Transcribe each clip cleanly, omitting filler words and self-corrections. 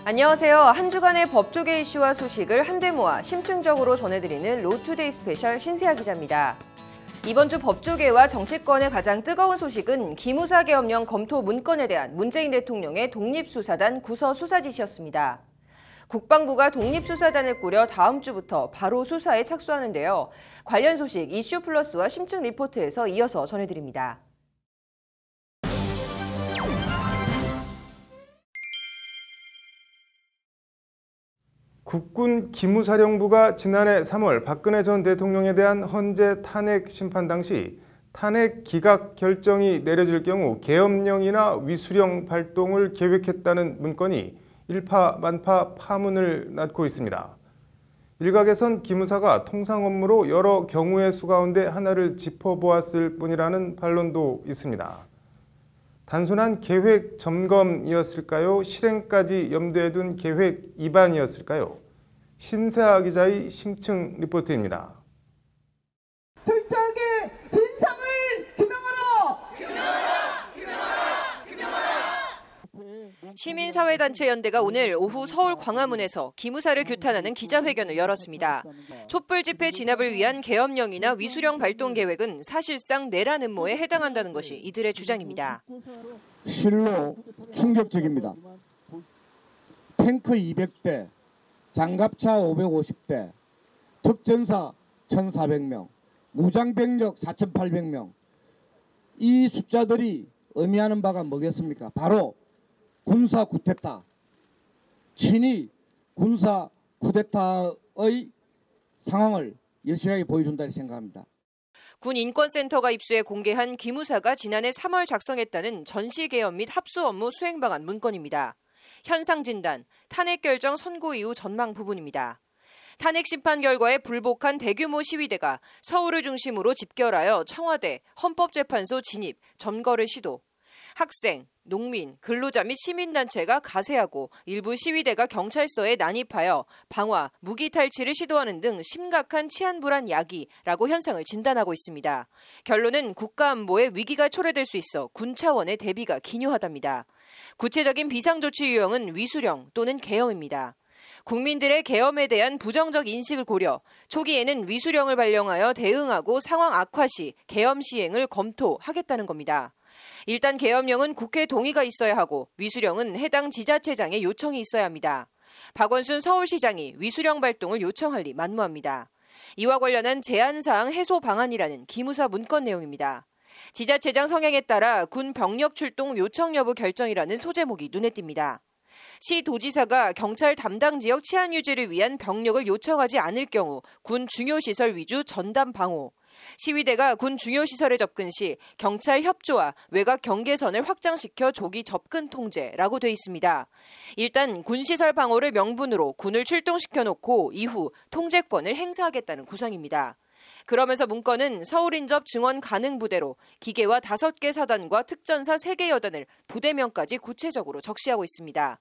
안녕하세요. 한 주간의 법조계 이슈와 소식을 한데 모아 심층적으로 전해드리는 로투데이 스페셜 신세아 기자입니다. 이번 주 법조계와 정치권의 가장 뜨거운 소식은 기무사 계엄령 검토 문건에 대한 문재인 대통령의 독립수사단 구서 수사 지시였습니다. 국방부가 독립수사단을 꾸려 다음 주부터 바로 수사에 착수하는데요. 관련 소식 이슈플러스와 심층 리포트에서 이어서 전해드립니다. 국군 기무사령부가 지난해 3월 박근혜 전 대통령에 대한 헌재 탄핵 심판 당시 탄핵 기각 결정이 내려질 경우 계엄령이나 위수령 발동을 계획했다는 문건이 일파만파 파문을 낳고 있습니다. 일각에선 기무사가 통상 업무로 여러 경우의 수 가운데 하나를 짚어보았을 뿐이라는 반론도 있습니다. 단순한 계획 점검이었을까요? 실행까지 염두에 둔 계획 위반이었을까요? 신세아 기자의 심층 리포트입니다. 철저하게 진상을 규명하라! 시민사회단체연대가 오늘 오후 서울 광화문에서 기무사를 규탄하는 기자회견을 열었습니다. 촛불 집회 진압을 위한 계엄령이나 위수령 발동 계획은 사실상 내란 음모에 해당한다는 것이 이들의 주장입니다. 실로 충격적입니다. 탱크 200대, 장갑차 550대, 특전사 1,400명, 무장병력 4,800명. 이 숫자들이 의미하는 바가 뭐겠습니까? 바로 군사 쿠데타, 친위 군사 쿠데타의 상황을 여실하게 보여준다고 생각합니다. 군 인권센터가 입수해 공개한 기무사가 지난해 3월 작성했다는 전시계엄 및 합수 업무 수행 방안 문건입니다. 현상 진단, 탄핵 결정 선고 이후 전망 부분입니다. 탄핵 심판 결과에 불복한 대규모 시위대가 서울을 중심으로 집결하여 청와대, 헌법재판소 진입, 점거를 시도. 학생, 농민, 근로자 및 시민단체가 가세하고 일부 시위대가 경찰서에 난입하여 방화, 무기 탈취를 시도하는 등 심각한 치안불안 야기라고 현상을 진단하고 있습니다. 결론은 국가안보에 위기가 초래될 수 있어 군 차원의 대비가 기묘하답니다. 구체적인 비상조치 유형은 위수령 또는 계엄입니다. 국민들의 계엄에 대한 부정적 인식을 고려, 초기에는 위수령을 발령하여 대응하고 상황 악화 시 계엄 시행을 검토하겠다는 겁니다. 일단 계엄령은 국회 동의가 있어야 하고 위수령은 해당 지자체장의 요청이 있어야 합니다. 박원순 서울시장이 위수령 발동을 요청할 리 만무합니다. 이와 관련한 제한사항 해소 방안이라는 기무사 문건 내용입니다. 지자체장 성향에 따라 군 병력 출동 요청 여부 결정이라는 소제목이 눈에 띕니다. 시 도지사가 경찰 담당 지역 치안 유지를 위한 병력을 요청하지 않을 경우 군 중요시설 위주 전담 방호, 시위대가 군 중요시설에 접근 시 경찰 협조와 외곽 경계선을 확장시켜 조기 접근 통제라고 돼 있습니다. 일단 군시설 방호를 명분으로 군을 출동시켜놓고 이후 통제권을 행사하겠다는 구상입니다. 그러면서 문건은 서울 인접 증원 가능 부대로 기계와 5개 사단과 특전사 3개 여단을 부대명까지 구체적으로 적시하고 있습니다.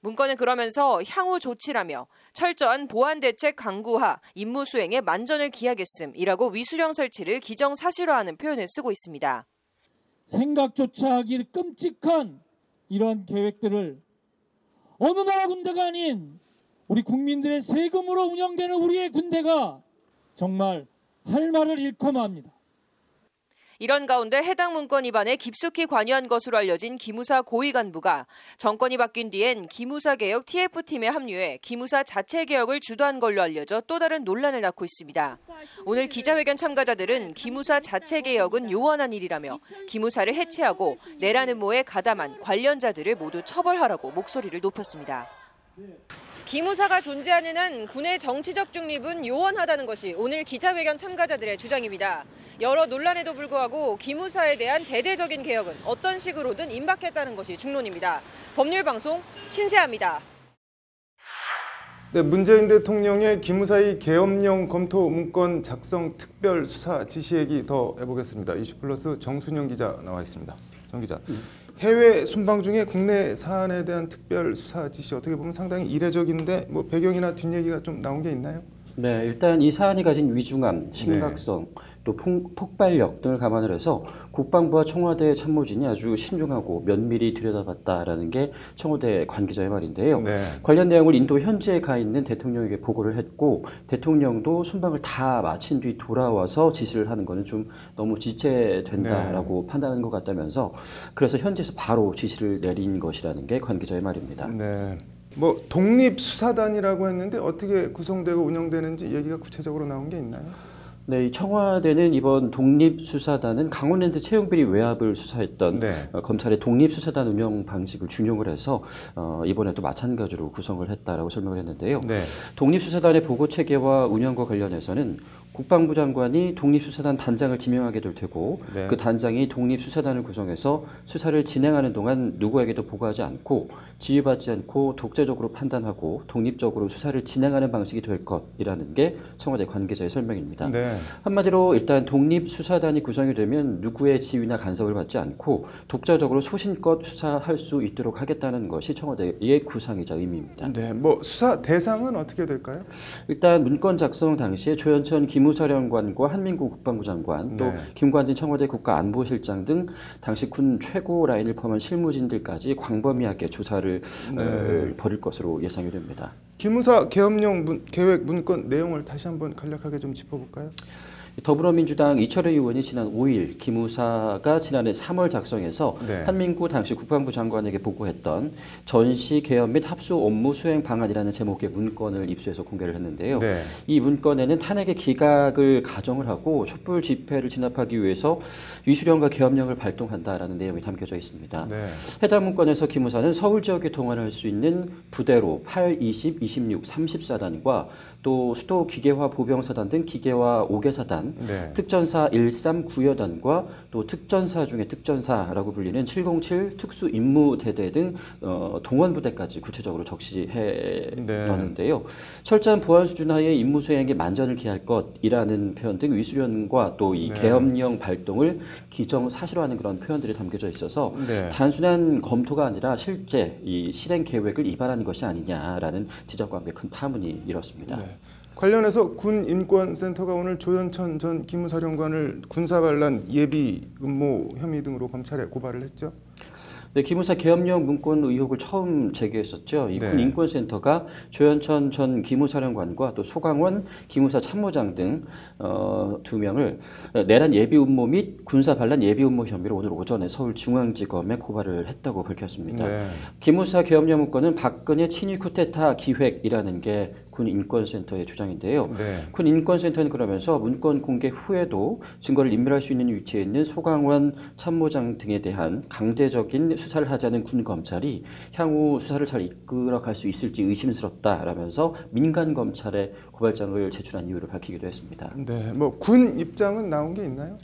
문건은 그러면서 향후 조치라며 철저한 보안 대책 강구하 임무 수행에 만전을 기하겠음이라고 위수령 설치를 기정사실화하는 표현을 쓰고 있습니다. 생각조차 하기 끔찍한 이런 계획들을 어느 나라 군대가 아닌 우리 국민들의 세금으로 운영되는 우리의 군대가 정말 할 말을 잃고 맙니다. 이런 가운데 해당 문건 위반에 깊숙이 관여한 것으로 알려진 기무사 고위 간부가 정권이 바뀐 뒤엔 기무사 개혁 TF팀에 합류해 기무사 자체 개혁을 주도한 걸로 알려져 또 다른 논란을 낳고 있습니다. 오늘 기자회견 참가자들은 기무사 자체 개혁은 요원한 일이라며 기무사를 해체하고 내란 음모에 가담한 관련자들을 모두 처벌하라고 목소리를 높였습니다. 기무사가 존재하는 한 군의 정치적 중립은 요원하다는 것이 오늘 기자회견 참가자들의 주장입니다. 여러 논란에도 불구하고 기무사에 대한 대대적인 개혁은 어떤 식으로든 임박했다는 것이 중론입니다. 법률방송 신세아입니다. 네, 문재인 대통령의 기무사의 계엄령 검토 문건 작성 특별 수사 지시 얘기 더 해보겠습니다. 이슈플러스 정순영 기자 나와 있습니다. 정 기자. 해외 순방 중에 국내 사안에 대한 특별 수사 지시 어떻게 보면 상당히 이례적인데 뭐 배경이나 뒷얘기가 좀 나온 게 있나요? 네, 일단 이 사안이 가진 위중함, 심각성, 또 폭발력 등을 감안을 해서 국방부와 청와대 참모진이 아주 신중하고 면밀히 들여다봤다라는 게 청와대 관계자의 말인데요. 네. 관련 내용을 인도 현지에 가 있는 대통령에게 보고를 했고 대통령도 순방을 다 마친 뒤 돌아와서 지시를 하는 것은 좀 너무 지체된다라고 판단하는 것 같다면서 그래서 현지에서 바로 지시를 내린 것이라는 게 관계자의 말입니다. 네. 뭐 독립수사단이라고 했는데 어떻게 구성되고 운영되는지 얘기가 구체적으로 나온 게 있나요? 네, 이 청와대는 이번 독립수사단은 강원랜드 채용비리 외압을 수사했던 네. 검찰의 독립수사단 운영 방식을 준용을 해서 이번에도 마찬가지로 구성을 했다라고 설명을 했는데요. 네. 독립수사단의 보고 체계와 운영과 관련해서는 국방부 장관이 독립수사단 단장을 지명하게 될 테고 네. 그 단장이 독립수사단을 구성해서 수사를 진행하는 동안 누구에게도 보고하지 않고 지휘받지 않고 독자적으로 판단하고 독립적으로 수사를 진행하는 방식이 될 것이라는 게 청와대 관계자의 설명입니다. 네. 한마디로 일단 독립수사단이 구성이 되면 누구의 지휘나 간섭을 받지 않고 독자적으로 소신껏 수사할 수 있도록 하겠다는 것이 청와대의 구상이자 의미입니다. 네. 뭐 수사 대상은 어떻게 될까요? 일단 문건 작성 당시에 조현천 기무사령관과 한민구 국방부 장관 또 네. 김관진 청와대 국가안보실장 등 당시 군 최고 라인을 포함한 실무진들까지 광범위하게 조사를 벌일 것으로 예상이 됩니다. 기무사 계엄령 계획 문건 내용을 다시 한번 간략하게 좀 짚어볼까요? 더불어민주당 이철호 의원이 지난 5일 기무사가 지난해 3월 작성해서 네. 한민구 당시 국방부 장관에게 보고했던 전시 개헌 및 합수 업무 수행 방안이라는 제목의 문건을 입수해서 공개를 했는데요. 네. 이 문건에는 탄핵의 기각을 가정을 하고 촛불 집회를 진압하기 위해서 위수령과 계엄령을 발동한다라는 내용이 담겨져 있습니다. 네. 해당 문건에서 기무사는 서울 지역에 동원할 수 있는 부대로 8, 20, 26, 30사단과 또 수도 기계화 보병사단 등 기계화 5개사단 네. 특전사 139여단과 또 특전사 중에 특전사라고 불리는 707 특수임무대대 등 동원부대까지 구체적으로 적시해 놨는데요. 철저한 보안 수준 하에 임무 수행에 만전을 기할 것이라는 표현 등 위수련과 또 이 계엄령 발동을 기정사실화하는 그런 표현들이 담겨져 있어서 네. 단순한 검토가 아니라 실제 이 실행 계획을 위반하는 것이 아니냐라는 지적과 함께 큰 파문이 일었습니다. 네. 관련해서 군인권센터가 오늘 조현천 전 기무사령관을 군사반란 예비 음모 혐의 등으로 검찰에 고발을 했죠. 네, 기무사 계엄령 문건 의혹을 처음 제기했었죠. 이 네. 군인권센터가 조현천 전 기무사령관과 또 소강원 기무사 참모장 등 2명을 내란 예비 음모 및 군사 반란 예비 음모 혐의로 오늘 오전에 서울중앙지검에 고발을 했다고 밝혔습니다. 네. 기무사 계엄령 문건은 박근혜 친위 쿠데타 기획이라는 게 군인권센터의 주장인데요. 네. 군인권센터는 그러면서 문건 공개 후에도 증거를 인멸할 수 있는 위치에 있는 소강원 참모장 등에 대한 강제적인 수사를 하자는 군 검찰이 향후 수사를 잘 이끌어갈 수 있을지 의심스럽다라면서 민간 검찰에 고발장을 제출한 이유를 밝히기도 했습니다. 네. 뭐 군 입장은 나온 게 있나요?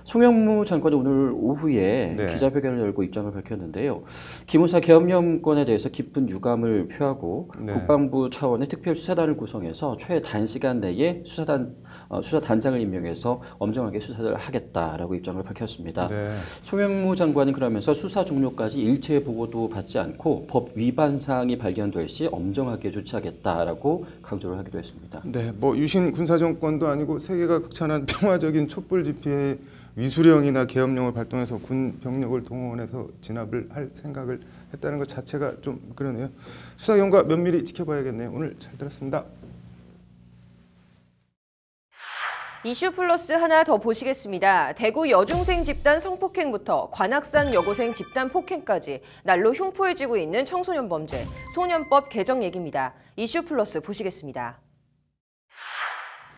송영무 장관이 오늘 오후에 네. 기자회견을 열고 입장을 밝혔는데요. 기무사 계엄령 문건에 대해서 깊은 유감을 표하고 네. 국방부 차원의 특별수사단을 구성해서 최단시간 내에 수사단장을 임명해서 엄정하게 수사를 하겠다라고 입장을 밝혔습니다. 네. 송영무 장관은 그러면서 수사 종료까지 일체 보고도 받지 않고 법 위반 사항이 발견될 시 엄정하게 조치하겠다라고 강조를 하기도 했습니다. 네. 뭐 유신 군사 정권도 아니고 세계가 극찬한 평화적인 촛불 집회에 위수령이나 계엄령을 발동해서 군 병력을 동원해서 진압을 할 생각을 했다는 것 자체가 좀 그러네요. 수사 경과 면밀히 지켜봐야겠네요. 오늘 잘 들었습니다. 이슈 플러스 하나 더 보시겠습니다. 대구 여중생 집단 성폭행부터 관악산 여고생 집단 폭행까지 날로 흉포해지고 있는 청소년 범죄, 소년법 개정 얘기입니다. 이슈 플러스 보시겠습니다.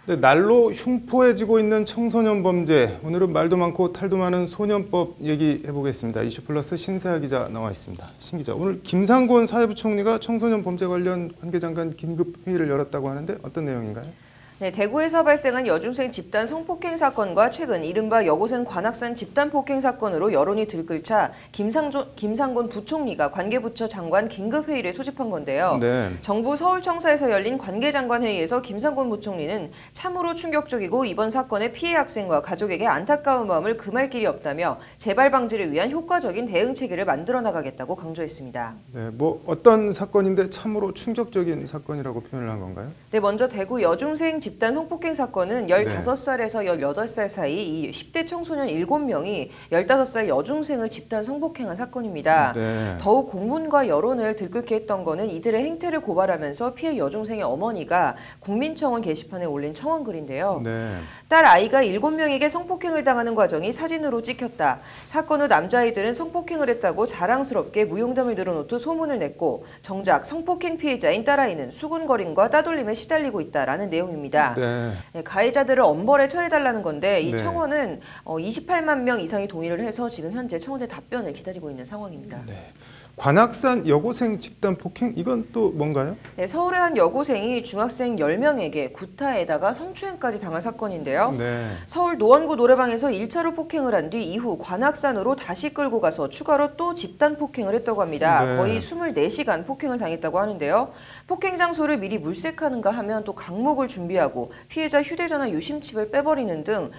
네, 날로 흉포해지고 있는 청소년 범죄, 오늘은 말도 많고 탈도 많은 소년법 얘기해 보겠습니다. 이슈 플러스 신세아 기자 나와 있습니다. 신 기자, 오늘 김상곤 사회부총리가 청소년 범죄 관련 관계장관 긴급 회의를 열었다고 하는데 어떤 내용인가요? 네, 대구에서 발생한 여중생 집단 성폭행 사건과 최근 이른바 여고생 관악산 집단 폭행 사건으로 여론이 들끓자 김상곤 부총리가 관계부처 장관 긴급회의를 소집한 건데요. 네. 정부 서울청사에서 열린 관계장관 회의에서 김상곤 부총리는 참으로 충격적이고 이번 사건의 피해 학생과 가족에게 안타까운 마음을 금할 길이 없다며 재발 방지를 위한 효과적인 대응 체계를 만들어 나가겠다고 강조했습니다. 네, 뭐 어떤 사건인데 참으로 충격적인 사건이라고 표현을 한 건가요? 네, 먼저 대구 여중생 집단 성폭행 사건은 15살에서 18살 사이 이 10대 청소년 7명이 15살 여중생을 집단 성폭행한 사건입니다. 네. 더욱 공분과 여론을 들끓게 했던 거는 이들의 행태를 고발하면서 피해 여중생의 어머니가 국민청원 게시판에 올린 청원글인데요. 네. 딸 아이가 7명에게 성폭행을 당하는 과정이 사진으로 찍혔다. 사건 후 남자아이들은 성폭행을 했다고 자랑스럽게 무용담을 늘어놓듯 소문을 냈고 정작 성폭행 피해자인 딸아이는 수군거림과 따돌림에 시달리고 있다라는 내용입니다. 네. 네, 가해자들을 엄벌에 처해달라는 건데 이 네. 청원은 28만 명 이상이 동의를 해서 지금 현재 청원의 답변을 기다리고 있는 상황입니다. 네. 관악산 여고생 집단 폭행 이건 또 뭔가요? 네, 서울의 한 여고생이 중학생 10명에게 구타에다가 성추행까지 당한 사건인데요. 네. 서울 노원구 노래방에서 1차로 폭행을 한 뒤 이후 관악산으로 다시 끌고 가서 추가로 또 집단 폭행을 했다고 합니다. 네. 거의 24시간 폭행을 당했다고 하는데요. 폭행 장소를 미리 물색하는가 하면 또 강목을 준비하고 피해자 휴대전화 유심칩을 빼버리는 등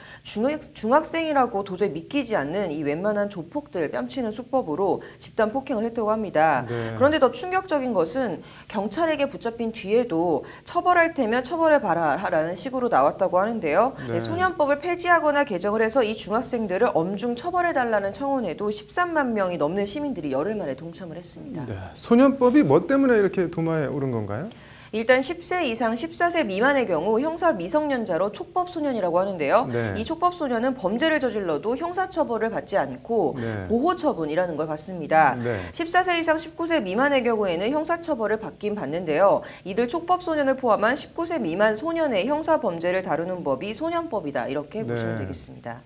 중학생이라고 도저히 믿기지 않는 이 웬만한 조폭들 뺨치는 수법으로 집단 폭행을 했다고 합니다. 네. 그런데 더 충격적인 것은 경찰에게 붙잡힌 뒤에도 처벌할 테면 처벌해봐라라는 식으로 나왔다고 하는데요. 네. 네, 소년법을 폐지하거나 개정을 해서 이 중학생들을 엄중 처벌해달라는 청원에도 13만 명이 넘는 시민들이 열흘 만에 동참을 했습니다. 네. 소년법이 뭐 때문에 이렇게 도마에 오른 건가요? 일단 10세 이상 14세 미만의 경우 형사 미성년자로 촉법소년이라고 하는데요. 네. 이 촉법소년은 범죄를 저질러도 형사처벌을 받지 않고 네. 보호처분이라는 걸 받습니다. 네. 14세 이상 19세 미만의 경우에는 형사처벌을 받긴 받는데요. 이들 촉법소년을 포함한 19세 미만 소년의 형사범죄를 다루는 법이 소년법이다. 이렇게 보시면 네. 되겠습니다.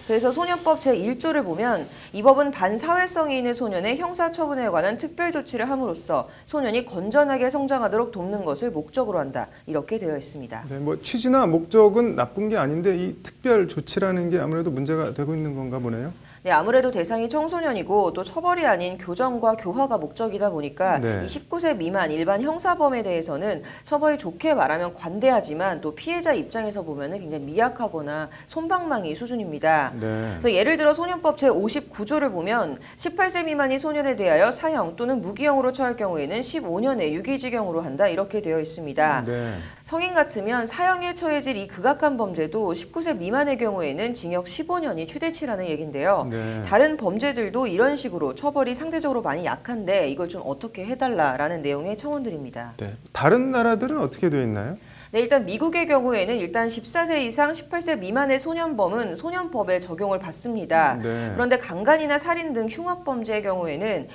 그래서 소년법 제1조를 보면 이 법은 반사회성이 있는 소년의 형사처분에 관한 특별조치를 함으로써 소년이 건전하게 성장하도록 돕는 것을 목적으로 한다. 이렇게 되어 있습니다. 네, 뭐 취지나 목적은 나쁜 게 아닌데 이 특별 조치라는 게 아무래도 문제가 되고 있는 건가 보네요. 네, 아무래도 대상이 청소년이고 또 처벌이 아닌 교정과 교화가 목적이다 보니까 네. 이 19세 미만 일반 형사범에 대해서는 처벌이 좋게 말하면 관대하지만 또 피해자 입장에서 보면 굉장히 미약하거나 솜방망이 수준입니다. 네. 그래서 예를 들어 소년법 제59조를 보면 18세 미만이 소년에 대하여 사형 또는 무기형으로 처할 경우에는 15년의 유기징역으로 한다 이렇게 되어 있습니다. 네. 성인 같으면 사형에 처해질 이 극악한 범죄도 19세 미만의 경우에는 징역 15년이 최대치라는 얘긴데요. 네. 다른 범죄들도 이런 식으로 처벌이 상대적으로 많이 약한데 이걸 좀 어떻게 해달라라는 내용의 청원들입니다. 네. 다른 나라들은 어떻게 되어 있나요? 네, 일단 미국의 경우에는 일단 14세 이상 18세 미만의 소년범은 소년법에 적용을 받습니다. 네. 그런데 강간이나 살인 등 흉악범죄의 경우에는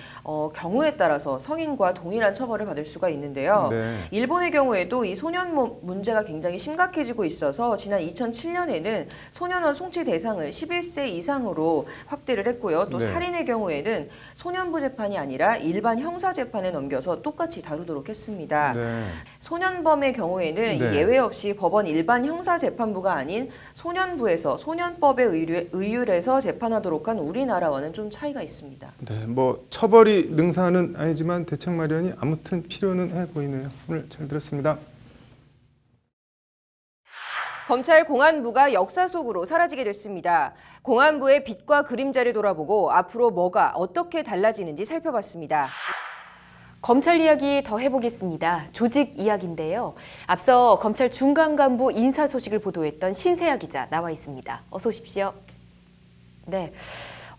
경우에 따라서 성인과 동일한 처벌을 받을 수가 있는데요. 네. 일본의 경우에도 이 소년 문제가 굉장히 심각해지고 있어서 지난 2007년에는 소년원 송치 대상을 11세 이상으로 확대를 했고요. 또 네. 살인의 경우에는 소년부 재판이 아니라 일반 형사 재판에 넘겨서 똑같이 다루도록 했습니다. 네. 소년범의 경우에는 네. 예외 없이 법원 일반 형사재판부가 아닌 소년부에서 소년법에 의율해서 재판하도록 한 우리나라와는 좀 차이가 있습니다. 네, 뭐 처벌이 능사는 아니지만 대책 마련이 아무튼 필요는 해 보이네요. 오늘 잘 들었습니다. 검찰 공안부가 역사 속으로 사라지게 됐습니다. 공안부의 빛과 그림자를 돌아보고 앞으로 뭐가 어떻게 달라지는지 살펴봤습니다. 검찰 이야기 더 해보겠습니다. 조직 이야기인데요. 앞서 검찰 중간 간부 인사 소식을 보도했던 신세아 기자 나와 있습니다. 어서 오십시오. 네,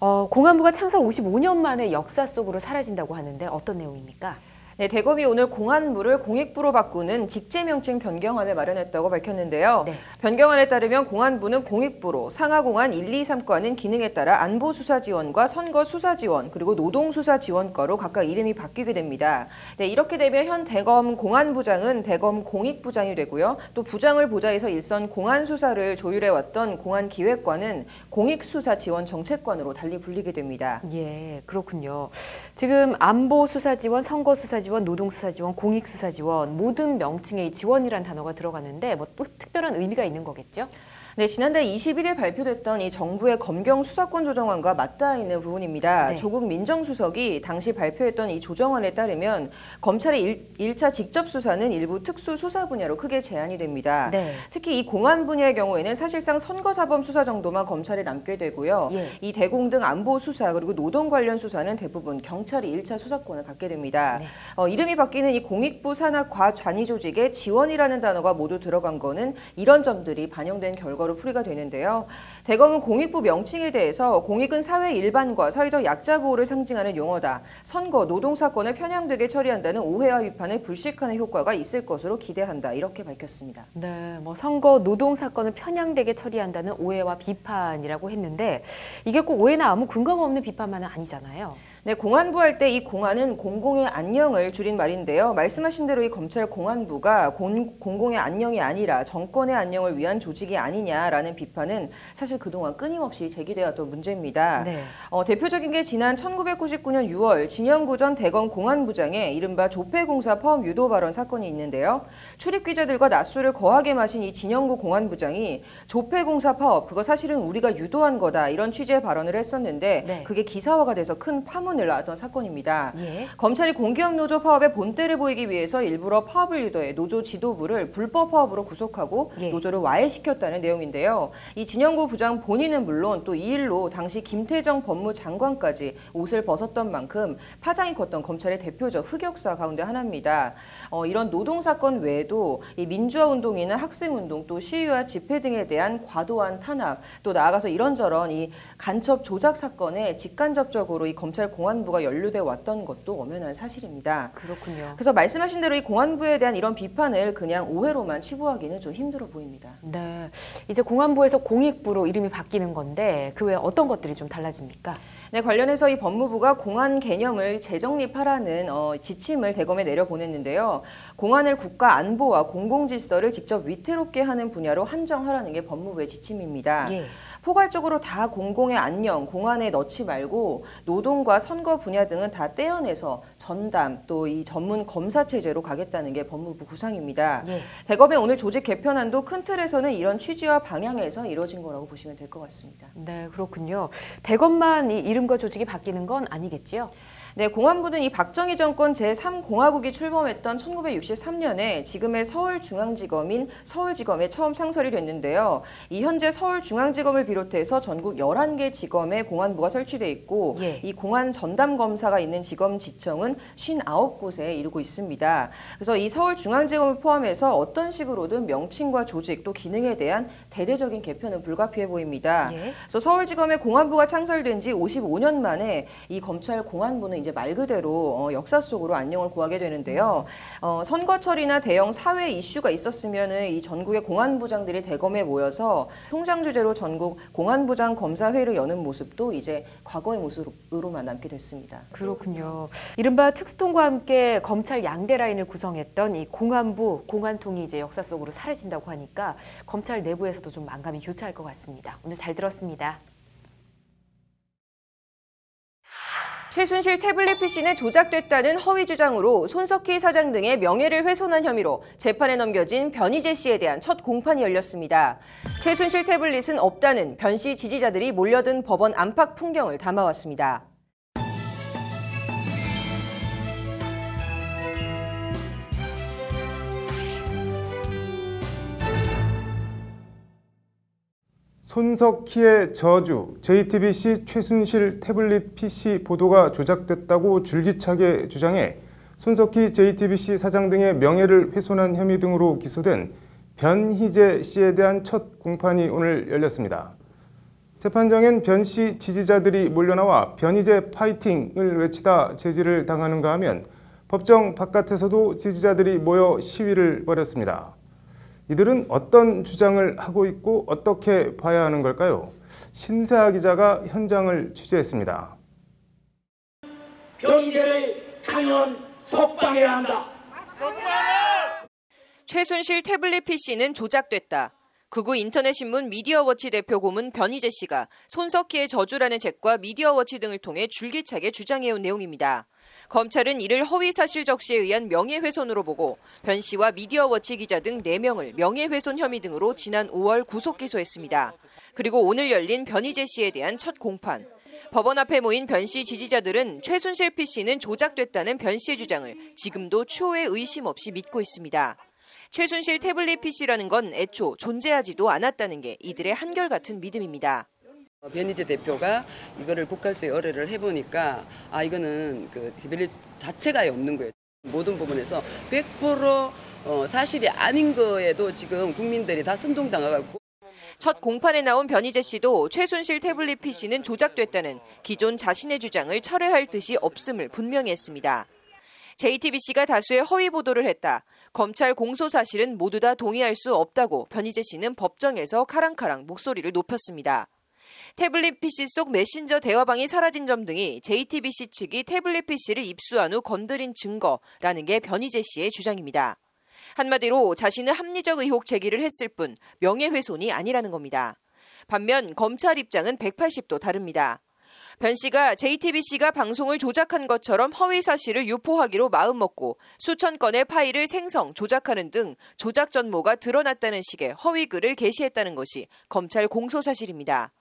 공안부가 창설 55년 만에 역사 속으로 사라진다고 하는데 어떤 내용입니까? 네, 대검이 오늘 공안부를 공익부로 바꾸는 직제 명칭 변경안을 마련했다고 밝혔는데요. 네. 변경안에 따르면 공안부는 공익부로 상하공안 1, 2, 3과는 기능에 따라 안보수사지원과 선거수사지원 그리고 노동수사지원과로 각각 이름이 바뀌게 됩니다. 네, 이렇게 되면 현 대검 공안부장은 대검 공익부장이 되고요. 또 부장을 보좌해서 일선 공안수사를 조율해왔던 공안기획관은 공익수사지원정책관으로 달리 불리게 됩니다. 예, 그렇군요. 지금 안보수사지원, 선거수사지원, 노동수사지원, 공익수사지원 모든 명칭에 지원이란 단어가 들어가는데 뭐 또 특별한 의미가 있는 거겠죠? 네, 지난달 21일 발표됐던 이 정부의 검경 수사권 조정안과 맞닿아 있는 부분입니다. 네. 조국 민정수석이 당시 발표했던 이 조정안에 따르면 검찰의 1차 직접 수사는 일부 특수 수사 분야로 크게 제한이 됩니다. 네. 특히 이 공안 분야의 경우에는 사실상 선거사범 수사 정도만 검찰에 남게 되고요. 예. 이 대공 등 안보 수사 그리고 노동 관련 수사는 대부분 경찰이 1차 수사권을 갖게 됩니다. 네. 이름이 바뀌는 이 공익부 산하 과좌니 조직에 지원이라는 단어가 모두 들어간 거는 이런 점들이 반영된 결과로 풀이가 되는데요. 대검은 공익부 명칭에 대해서 공익은 사회 일반과 사회적 약자 보호를 상징하는 용어다. 선거, 노동 사건을 편향되게 처리한다는 오해와 비판을 불식하는 효과가 있을 것으로 기대한다. 이렇게 밝혔습니다. 네, 뭐 선거 노동 사건을 편향되게 처리한다는 오해와 비판이라고 했는데 이게 꼭 오해나 아무 근거가 없는 비판만은 아니잖아요. 네, 공안부 할 때 이 공안은 공공의 안녕을 줄인 말인데요. 말씀하신 대로 이 검찰 공안부가 공공의 안녕이 아니라 정권의 안녕을 위한 조직이 아니냐라는 비판은 사실 그동안 끊임없이 제기되었던 문제입니다. 네. 대표적인 게 지난 1999년 6월 진영구 전 대검 공안부장의 이른바 조폐공사 파업 유도 발언 사건이 있는데요. 출입기자들과 낮술을 거하게 마신 이 진영구 공안부장이 조폐공사 파업 그거 사실은 우리가 유도한 거다 이런 취지의 발언을 했었는데 네. 그게 기사화가 돼서 큰 파문을 낳았던 사건입니다. 예. 검찰이 공기업 노조 파업의 본때를 보이기 위해서 일부러 파업을 유도해 노조 지도부를 불법 파업으로 구속하고 예. 노조를 와해시켰다는 내용인데요. 이 진영구 부장 본인은 물론 또 이 일로 당시 김태정 법무장관까지 옷을 벗었던 만큼 파장이 컸던 검찰의 대표적 흑역사 가운데 하나입니다. 이런 노동사건 외에도 이 민주화운동이나 학생운동 또 시위와 집회 등에 대한 과도한 탄압 또 나아가서 이런저런 이 간첩 조작 사건에 직간접적으로 이 검찰 공안부가 연루돼 왔던 것도 엄연한 사실입니다. 그렇군요. 그래서 말씀하신 대로 이 공안부에 대한 이런 비판을 그냥 오해로만 치부하기는 좀 힘들어 보입니다. 네, 이제 공안부에서 공익부로 이름이 바뀌는 건데 그 외에 어떤 것들이 좀 달라집니까? 네, 관련해서 이 법무부가 공안 개념을 재정립하라는 지침을 대검에 내려보냈는데요. 공안을 국가 안보와 공공질서를 직접 위태롭게 하는 분야로 한정하라는 게 법무부의 지침입니다. 예. 포괄적으로 다 공공의 안녕, 공안에 넣지 말고 노동과 선거 분야 등은 다 떼어내서 전담 또 이 전문 검사 체제로 가겠다는 게 법무부 구상입니다. 예. 대검의 오늘 조직 개편안도 큰 틀에서는 이런 취지와 방향에서 이루어진 거라고 보시면 될 것 같습니다. 네, 그렇군요. 대검만 이 이름과 조직이 바뀌는 건 아니겠지요? 네, 공안부는 이 박정희 정권 제3공화국이 출범했던 1963년에 지금의 서울중앙지검인 서울지검에 처음 상설이 됐는데요. 이 현재 서울중앙지검을 비롯해서 전국 11개 지검에 공안부가 설치돼 있고 예. 이 공안 전담검사가 있는 지검 지청은 59곳에 이루고 있습니다. 그래서 이 서울중앙지검을 포함해서 어떤 식으로든 명칭과 조직 또 기능에 대한 대대적인 개편은 불가피해 보입니다. 예. 그래서 서울지검의 공안부가 창설된 지 55년 만에 이 검찰 공안부는 이제 말 그대로 역사 속으로 안녕을 구하게 되는데요. 선거철이나 대형 사회 이슈가 있었으면은 이 전국의 공안부장들이 대검에 모여서 총장 주재로 전국 공안부장 검사회의를 여는 모습도 이제 과거의 모습으로만 남게 됐습니다. 그렇군요. 이른바 특수통과 함께 검찰 양대 라인을 구성했던 이 공안부, 공안통이 이제 역사 속으로 사라진다고 하니까 검찰 내부에서도 좀 만감이 교차할 것 같습니다. 오늘 잘 들었습니다. 최순실 태블릿 PC는 조작됐다는 허위 주장으로 손석희 사장 등의 명예를 훼손한 혐의로 재판에 넘겨진 변희재 씨에 대한 첫 공판이 열렸습니다. 최순실 태블릿은 없다는 변 씨 지지자들이 몰려든 법원 안팎 풍경을 담아왔습니다. 손석희의 저주, JTBC 최순실 태블릿 PC 보도가 조작됐다고 줄기차게 주장해 손석희 JTBC 사장 등의 명예를 훼손한 혐의 등으로 기소된 변희재 씨에 대한 첫 공판이 오늘 열렸습니다. 재판장엔 변 씨 지지자들이 몰려나와 변희재 파이팅을 외치다 제지를 당하는가 하면 법정 바깥에서도 지지자들이 모여 시위를 벌였습니다. 이들은 어떤 주장을 하고 있고 어떻게 봐야 하는 걸까요? 신세아 기자가 현장을 취재했습니다. 변희재를 강연 석방해야 한다. 최순실 태블릿 PC는 조작됐다. 극우 인터넷신문 미디어워치 대표 고문 변희재 씨가 손석희의 저주라는 책과 미디어워치 등을 통해 줄기차게 주장해온 내용입니다. 검찰은 이를 허위사실 적시에 의한 명예훼손으로 보고 변 씨와 미디어워치 기자 등 4명을 명예훼손 혐의 등으로 지난 5월 구속 기소했습니다. 그리고 오늘 열린 변희재 씨에 대한 첫 공판. 법원 앞에 모인 변 씨 지지자들은 최순실 PC는 조작됐다는 변 씨의 주장을 지금도 추호의 의심 없이 믿고 있습니다. 최순실 태블릿 PC라는 건 애초 존재하지도 않았다는 게 이들의 한결같은 믿음입니다. 변희재 대표가 이거를 국가수에 의뢰를 해보니까 이거는 그 태블릿 자체가 없는 거예요. 모든 부분에서 100% 사실이 아닌 거에도 지금 국민들이 다 선동당하고. 첫 공판에 나온 변희재 씨도 최순실 태블릿 PC는 조작됐다는 기존 자신의 주장을 철회할 뜻이 없음을 분명히 했습니다. JTBC가 다수의 허위 보도를 했다. 검찰 공소 사실은 모두 다 동의할 수 없다고 변희재 씨는 법정에서 카랑카랑 목소리를 높였습니다. 태블릿 PC 속 메신저 대화방이 사라진 점 등이 JTBC 측이 태블릿 PC를 입수한 후 건드린 증거라는 게 변희재 씨의 주장입니다. 한마디로 자신은 합리적 의혹 제기를 했을 뿐 명예훼손이 아니라는 겁니다. 반면 검찰 입장은 180도 다릅니다. 변 씨가 JTBC가 방송을 조작한 것처럼 허위 사실을 유포하기로 마음먹고 수천 건의 파일을 생성, 조작하는 등 조작 전모가 드러났다는 식의 허위 글을 게시했다는 것이 검찰 공소 사실입니다.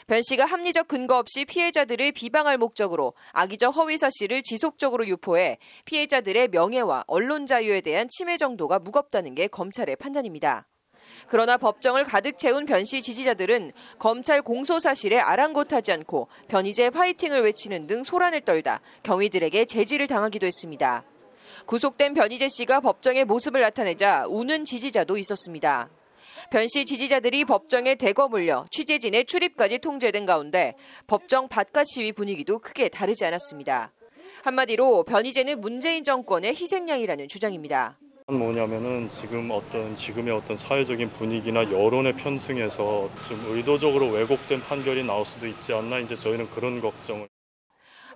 변 씨가 합리적 근거 없이 피해자들을 비방할 목적으로 악의적 허위 사실을 지속적으로 유포해 피해자들의 명예와 언론 자유에 대한 침해 정도가 무겁다는 게 검찰의 판단입니다. 그러나 법정을 가득 채운 변 씨 지지자들은 검찰 공소 사실에 아랑곳하지 않고 변희재 파이팅을 외치는 등 소란을 떨다 경위들에게 제지를 당하기도 했습니다. 구속된 변희재 씨가 법정에 모습을 나타내자 우는 지지자도 있었습니다. 변 씨 지지자들이 법정에 대거 몰려 취재진의 출입까지 통제된 가운데 법정 바깥 시위 분위기도 크게 다르지 않았습니다. 한마디로 변희재는 문재인 정권의 희생양이라는 주장입니다. 뭐냐면은 지금의 어떤 사회적인 분위기나 여론에 편승해서 좀 의도적으로 왜곡된 판결이 나올 수도 있지 않나, 이제 저희는 그런 걱정을.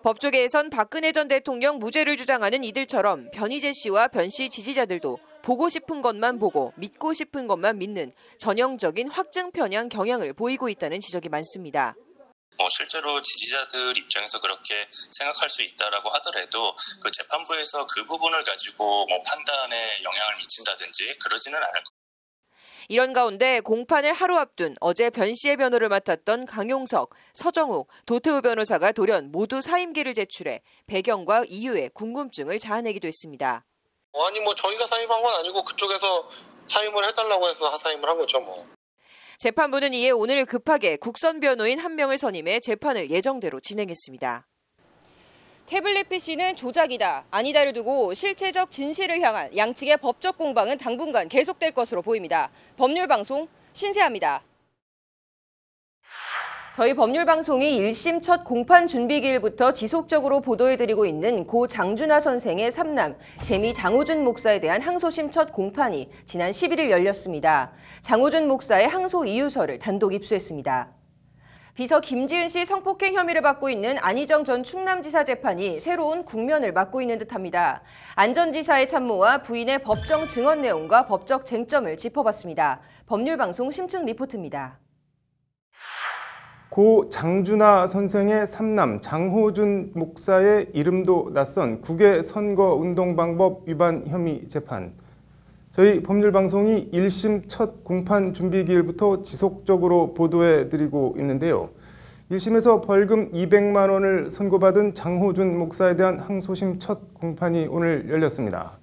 법조계에선 박근혜 전 대통령 무죄를 주장하는 이들처럼 변희재 씨와 변 씨 지지자들도 보고 싶은 것만 보고 믿고 싶은 것만 믿는 전형적인 확증 편향 경향을 보이고 있다는 지적이 많습니다. 실제로 지지자들 입장에서 그렇게 생각할 수 있다라고 하더라도 그 재판부에서 그 부분을 가지고 판단에 영향을 미친다든지 그러지는 않을 겁니다. 이런 가운데 공판을 하루 앞둔 어제 변 씨의 변호를 맡았던 강용석, 서정욱, 도태우 변호사가 돌연 모두 사임기를 제출해 배경과 이유에 궁금증을 자아내기도 했습니다. 저희가 사임한 건 아니고 그쪽에서 사임을 해달라고 해서 사임을 한 거죠 재판부는 이에 오늘 급하게 국선 변호인 한 명을 선임해 재판을 예정대로 진행했습니다. 태블릿 PC는 조작이다, 아니다를 두고 실체적 진실을 향한 양측의 법적 공방은 당분간 계속될 것으로 보입니다. 법률방송 신세아입니다. 저희 법률방송이 1심 첫 공판 준비기일부터 지속적으로 보도해드리고 있는 고 장준하 선생의 삼남, 재미 장호준 목사에 대한 항소심 첫 공판이 지난 11일 열렸습니다. 장호준 목사의 항소 이유서를 단독 입수했습니다. 비서 김지은 씨 성폭행 혐의를 받고 있는 안희정 전 충남지사 재판이 새로운 국면을 맞고 있는 듯합니다. 안 전 지사의 참모와 부인의 법정 증언 내용과 법적 쟁점을 짚어봤습니다. 법률방송 심층 리포트입니다. 고 장준하 선생의 삼남 장호준 목사의 이름도 낯선 국외 선거운동방법 위반 혐의 재판. 저희 법률방송이 1심 첫 공판 준비기일부터 지속적으로 보도해드리고 있는데요. 1심에서 벌금 200만 원을 선고받은 장호준 목사에 대한 항소심 첫 공판이 오늘 열렸습니다.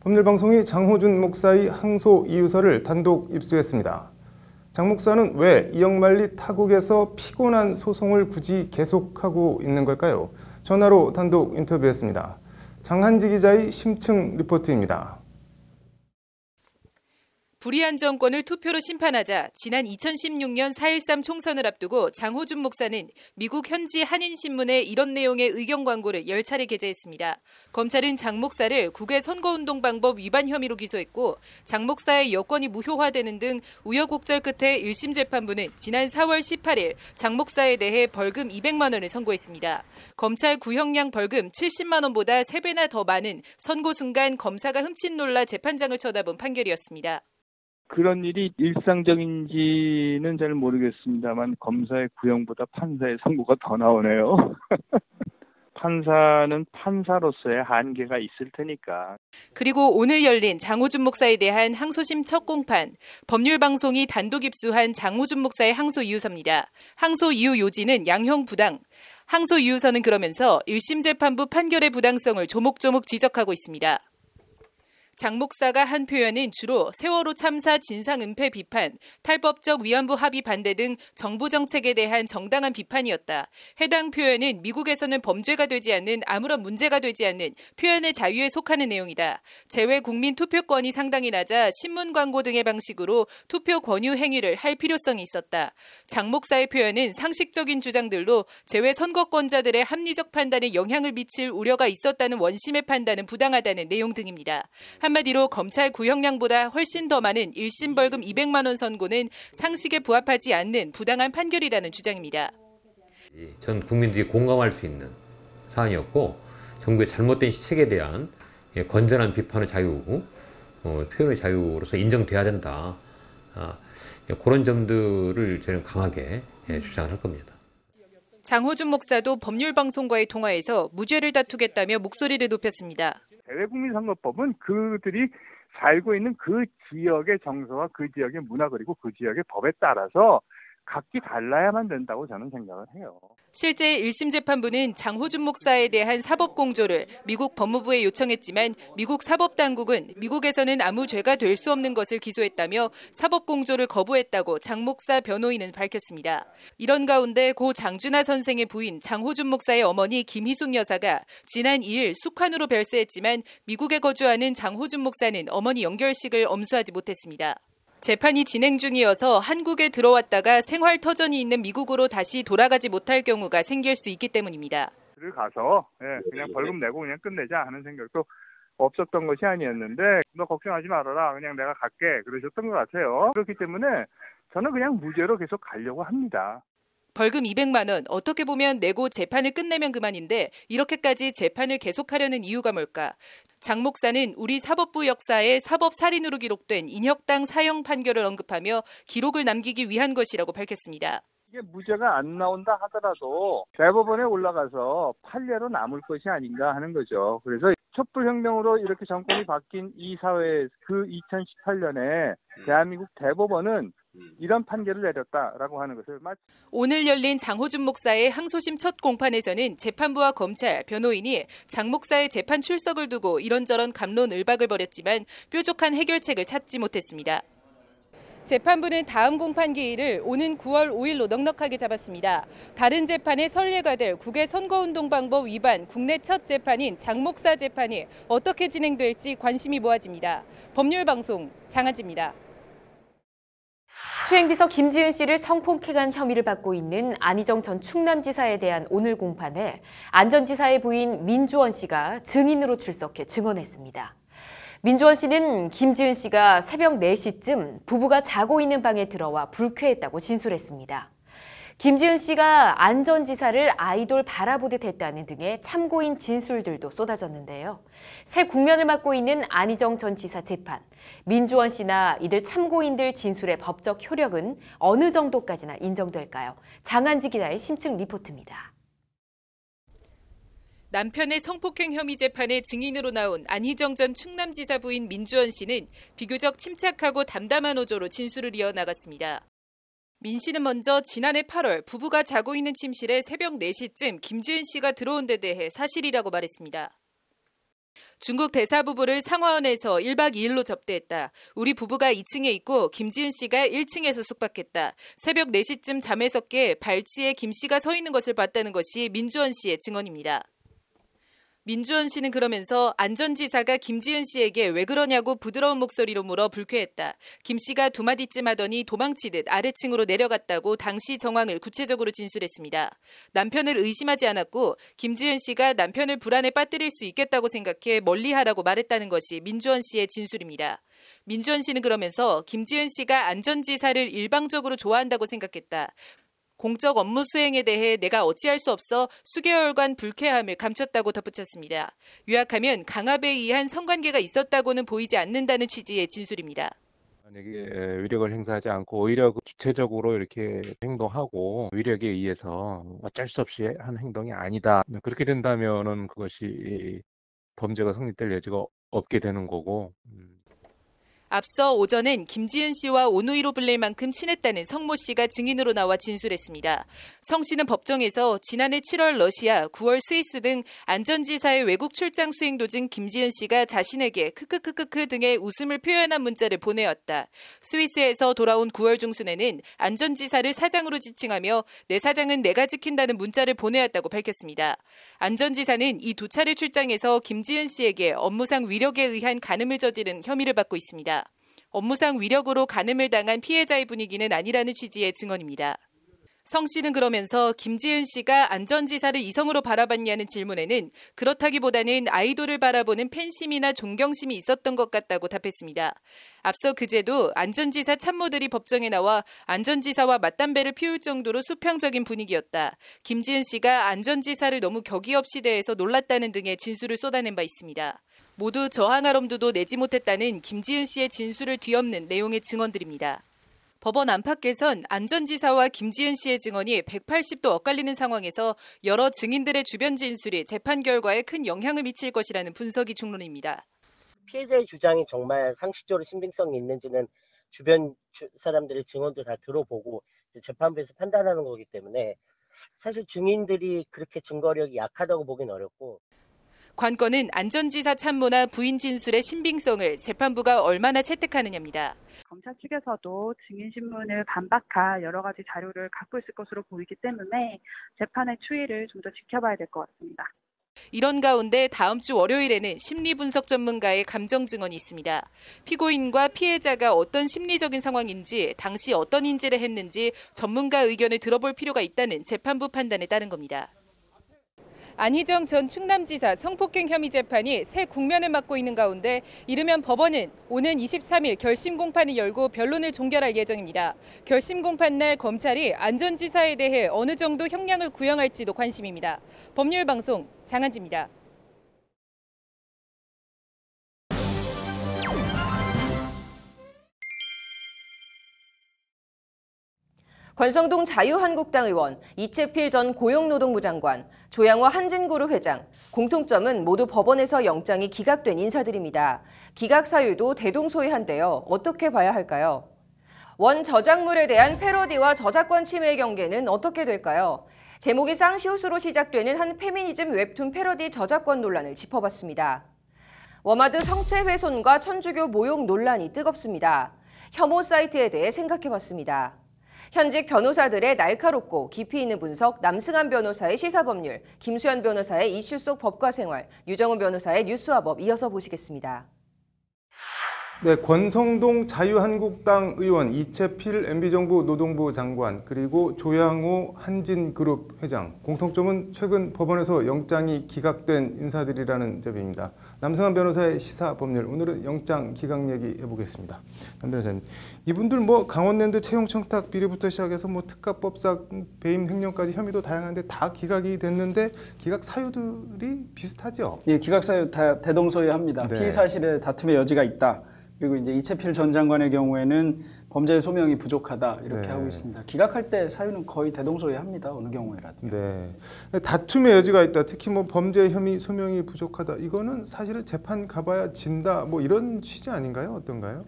법률방송이 장호준 목사의 항소 이유서를 단독 입수했습니다. 장 목사는 왜 이영만리 타국에서 피곤한 소송을 굳이 계속하고 있는 걸까요? 전화로 단독 인터뷰했습니다. 장한지 기자의 심층 리포트입니다. 불의한 정권을 투표로 심판하자 지난 2016년 4.13 총선을 앞두고 장호준 목사는 미국 현지 한인신문에 이런 내용의 의견 광고를 10차례 게재했습니다. 검찰은 장 목사를 국외 선거운동방법 위반 혐의로 기소했고 장 목사의 여권이 무효화되는 등 우여곡절 끝에 1심 재판부는 지난 4월 18일 장 목사에 대해 벌금 200만 원을 선고했습니다. 검찰 구형량 벌금 70만 원보다 3배나 더 많은 선고 순간 검사가 흠칫 놀라 재판장을 쳐다본 판결이었습니다. 그런 일이 일상적인지는 잘 모르겠습니다만 검사의 구형보다 판사의 선고가 더 나오네요. 판사는 판사로서의 한계가 있을 테니까. 그리고 오늘 열린 장호준 목사에 대한 항소심 첫 공판, 법률방송이 단독 입수한 장호준 목사의 항소 이유서입니다. 항소 이유 요지는 양형 부당. 항소 이유서는 그러면서 1심 재판부 판결의 부당성을 조목조목 지적하고 있습니다. 장 목사가 한 표현은 주로 세월호 참사 진상 은폐 비판, 탈법적 위안부 합의 반대 등 정부 정책에 대한 정당한 비판이었다. 해당 표현은 미국에서는 범죄가 되지 않는 아무런 문제가 되지 않는 표현의 자유에 속하는 내용이다. 재외 국민 투표권이 상당히 낮아 신문 광고 등의 방식으로 투표 권유 행위를 할 필요성이 있었다. 장 목사의 표현은 상식적인 주장들로 재외 선거권자들의 합리적 판단에 영향을 미칠 우려가 있었다는 원심의 판단은 부당하다는 내용 등입니다. 한마디로 검찰 구형량보다 훨씬 더 많은 1심 벌금 200만 원 선고는 상식에 부합하지 않는 부당한 판결이라는 주장입니다. 전 국민들이 공감할 수 있는 사안이었고 정부의 잘못된 시책에 대한 건전한 비판의 자유, 표현의 자유로서 인정돼야 된다. 그런 점들을 저는 강하게 주장을 할 겁니다. 장호준 목사도 법률방송과의 통화에서 무죄를 다투겠다며 목소리를 높였습니다. 재외국민선거법은 그들이 살고 있는 그 지역의 정서와 그 지역의 문화 그리고 그 지역의 법에 따라서 각기 달라야만 된다고 저는 생각을 해요. 실제 1심 재판부는 장호준 목사에 대한 사법공조를 미국 법무부에 요청했지만 미국 사법당국은 미국에서는 아무 죄가 될 수 없는 것을 기소했다며 사법공조를 거부했다고 장 목사 변호인은 밝혔습니다. 이런 가운데 고 장준하 선생의 부인 장호준 목사의 어머니 김희숙 여사가 지난 2일 숙환으로 별세했지만 미국에 거주하는 장호준 목사는 어머니 연결식을 엄수하지 못했습니다. 재판이 진행 중이어서 한국에 들어왔다가 생활 터전이 있는 미국으로 다시 돌아가지 못할 경우가 생길 수 있기 때문입니다. 를 가서 그냥 벌금 내고 그냥 끝내자 하는 생각도 없었던 것이 아니었는데 너 걱정하지 말아라 그냥 내가 갈게 그러셨던 것 같아요. 그렇기 때문에 저는 그냥 무죄로 계속 가려고 합니다. 벌금 200만 원 어떻게 보면 내고 재판을 끝내면 그만인데 이렇게까지 재판을 계속하려는 이유가 뭘까? 장 목사는 우리 사법부 역사에 사법살인으로 기록된 인혁당 사형 판결을 언급하며 기록을 남기기 위한 것이라고 밝혔습니다. 이게 무죄가 안 나온다 하더라도 대법원에 올라가서 판례로 남을 것이 아닌가 하는 거죠. 그래서 촛불혁명으로 이렇게 정권이 바뀐 이 사회 그 2018년에 대한민국 대법원은 이런 판결을 내렸다라고 하는 것을 오늘 열린 장호준 목사의 항소심 첫 공판에서는 재판부와 검찰, 변호인이 장 목사의 재판 출석을 두고 이런저런 갑론을박을 벌였지만 뾰족한 해결책을 찾지 못했습니다. 재판부는 다음 공판 기일을 오는 9월 5일로 넉넉하게 잡았습니다. 다른 재판의 선례가 될 국외 선거운동 방법 위반 국내 첫 재판인 장 목사 재판이 어떻게 진행될지 관심이 모아집니다. 법률방송 장하지입니다. 수행비서 김지은 씨를 성폭행한 혐의를 받고 있는 안희정 전 충남지사에 대한 오늘 공판에 안 전 지사의 부인 민주원 씨가 증인으로 출석해 증언했습니다. 민주원 씨는 김지은 씨가 새벽 4시쯤 부부가 자고 있는 방에 들어와 불쾌했다고 진술했습니다. 김지은 씨가 안 전 지사를 아이돌 바라보듯 했다는 등의 참고인 진술들도 쏟아졌는데요. 새 국면을 맞고 있는 안희정 전 지사 재판. 민주원 씨나 이들 참고인들 진술의 법적 효력은 어느 정도까지나 인정될까요? 장한지 기자의 심층 리포트입니다. 남편의 성폭행 혐의 재판에 증인으로 나온 안희정 전 충남지사 부인 민주원 씨는 비교적 침착하고 담담한 어조로 진술을 이어나갔습니다. 민 씨는 먼저 지난해 8월 부부가 자고 있는 침실에 새벽 4시쯤 김지은 씨가 들어온 데 대해 사실이라고 말했습니다. 중국 대사 부부를 상하원에서 1박 2일로 접대했다. 우리 부부가 2층에 있고 김지은 씨가 1층에서 숙박했다. 새벽 4시쯤 잠에서 깨 발치에 김 씨가 서 있는 것을 봤다는 것이 민주원 씨의 증언입니다. 민주원 씨는 그러면서 안 전 지사가 김지은 씨에게 왜 그러냐고 부드러운 목소리로 물어 불쾌했다. 김 씨가 두 마디쯤 하더니 도망치듯 아래층으로 내려갔다고 당시 정황을 구체적으로 진술했습니다. 남편을 의심하지 않았고 김지은 씨가 남편을 불안에 빠뜨릴 수 있겠다고 생각해 멀리하라고 말했다는 것이 민주원 씨의 진술입니다. 민주원 씨는 그러면서 김지은 씨가 안 전 지사를 일방적으로 좋아한다고 생각했다. 공적 업무 수행에 대해 내가 어찌할 수 없어 수개월간 불쾌함을 감췄다고 덧붙였습니다. 요약하면 강압에 의한 성관계가 있었다고는 보이지 않는다는 취지의 진술입니다. 만약에 위력을 행사하지 않고 오히려 주체적으로 이렇게 행동하고 위력에 의해서 어쩔 수 없이 한 행동이 아니다. 그렇게 된다면은 그것이 범죄가 성립될 여지가 없게 되는 거고. 앞서 오전엔 김지은 씨와 온우이로 불릴 만큼 친했다는 성모 씨가 증인으로 나와 진술했습니다. 성 씨는 법정에서 지난해 7월 러시아, 9월 스위스 등 안전지사의 외국 출장 수행 도중 김지은 씨가 자신에게 크크크크크 등의 웃음을 표현한 문자를 보내왔다. 스위스에서 돌아온 9월 중순에는 안전지사를 사장으로 지칭하며 내 사장은 내가 지킨다는 문자를 보내왔다고 밝혔습니다. 안전지사는 이 두 차례 출장에서 김지은 씨에게 업무상 위력에 의한 간음을 저지른 혐의를 받고 있습니다. 업무상 위력으로 간음을 당한 피해자의 분위기는 아니라는 취지의 증언입니다. 성 씨는 그러면서 김지은 씨가 안전지사를 이성으로 바라봤냐는 질문에는 그렇다기보다는 아이돌을 바라보는 팬심이나 존경심이 있었던 것 같다고 답했습니다. 앞서 그제도 안전지사 참모들이 법정에 나와 안전지사와 맞담배를 피울 정도로 수평적인 분위기였다. 김지은 씨가 안전지사를 너무 격의 없이 대해서 놀랐다는 등의 진술을 쏟아낸 바 있습니다. 모두 저항할 엄두도 내지 못했다는 김지은 씨의 진술을 뒤엎는 내용의 증언들입니다. 법원 안팎에선 안전지사와 김지은 씨의 증언이 180도 엇갈리는 상황에서 여러 증인들의 주변 진술이 재판 결과에 큰 영향을 미칠 것이라는 분석이 중론입니다. 피해자의 주장이 정말 상식적으로 신빙성이 있는지는 주변 사람들의 증언도 다 들어보고 재판부에서 판단하는 거기 때문에 사실 증인들이 그렇게 증거력이 약하다고 보긴 어렵고, 관건은 안전지사 참모나 부인 진술의 신빙성을 재판부가 얼마나 채택하느냐입니다. 검찰 측에서도 증인신문을 반박할 여러 가지 자료를 갖고 있을 것으로 보이기 때문에 재판의 추이를 좀 더 지켜봐야 될 것 같습니다. 이런 가운데 다음 주 월요일에는 심리분석 전문가의 감정 증언이 있습니다. 피고인과 피해자가 어떤 심리적인 상황인지, 당시 어떤 인지를 했는지 전문가 의견을 들어볼 필요가 있다는 재판부 판단에 따른 겁니다. 안희정 전 충남지사 성폭행 혐의 재판이 새 국면을 맞고 있는 가운데 이르면 법원은 오는 23일 결심 공판을 열고 변론을 종결할 예정입니다. 결심 공판 날 검찰이 안전지사에 대해 어느 정도 형량을 구형할지도 관심입니다. 법률방송 장한지입니다. 권성동 자유한국당 의원, 이채필 전 고용노동부 장관, 조양호 한진그룹 회장, 공통점은 모두 법원에서 영장이 기각된 인사들입니다. 기각 사유도 대동소이한데요. 어떻게 봐야 할까요? 원 저작물에 대한 패러디와 저작권 침해의 경계는 어떻게 될까요? 제목이 쌍시옷으로 시작되는 한 페미니즘 웹툰 패러디 저작권 논란을 짚어봤습니다. 워마드 성체훼손과 천주교 모욕 논란이 뜨겁습니다. 혐오 사이트에 대해 생각해봤습니다. 현직 변호사들의 날카롭고 깊이 있는 분석, 남승한 변호사의 시사법률, 김수현 변호사의 이슈 속 법과 생활, 유정훈 변호사의 뉴스와 법 이어서 보시겠습니다. 네, 권성동 자유한국당 의원, 이채필 MB정부 노동부 장관, 그리고 조양호 한진그룹 회장. 공통점은 최근 법원에서 영장이 기각된 인사들이라는 점입니다. 남승한 변호사의 시사법률, 오늘은 영장 기각 얘기 해보겠습니다. 남 변호사님, 이분들 강원랜드 채용 청탁 비리부터 시작해서 특가법상 배임 횡령까지 혐의도 다양한데 다 기각이 됐는데 기각 사유들이 비슷하죠? 예, 기각 사유 다 대동소이합니다. 네. 피의 사실에 다툼의 여지가 있다. 그리고 이제 이채필 전 장관의 경우에는 범죄 소명이 부족하다 이렇게 네. 하고 있습니다. 기각할 때 사유는 거의 대동소이합니다. 어느 경우에라도. 네, 다툼의 여지가 있다. 특히 범죄 혐의 소명이 부족하다. 이거는 사실은 재판 가봐야 진다. 이런 취지 아닌가요? 어떤가요?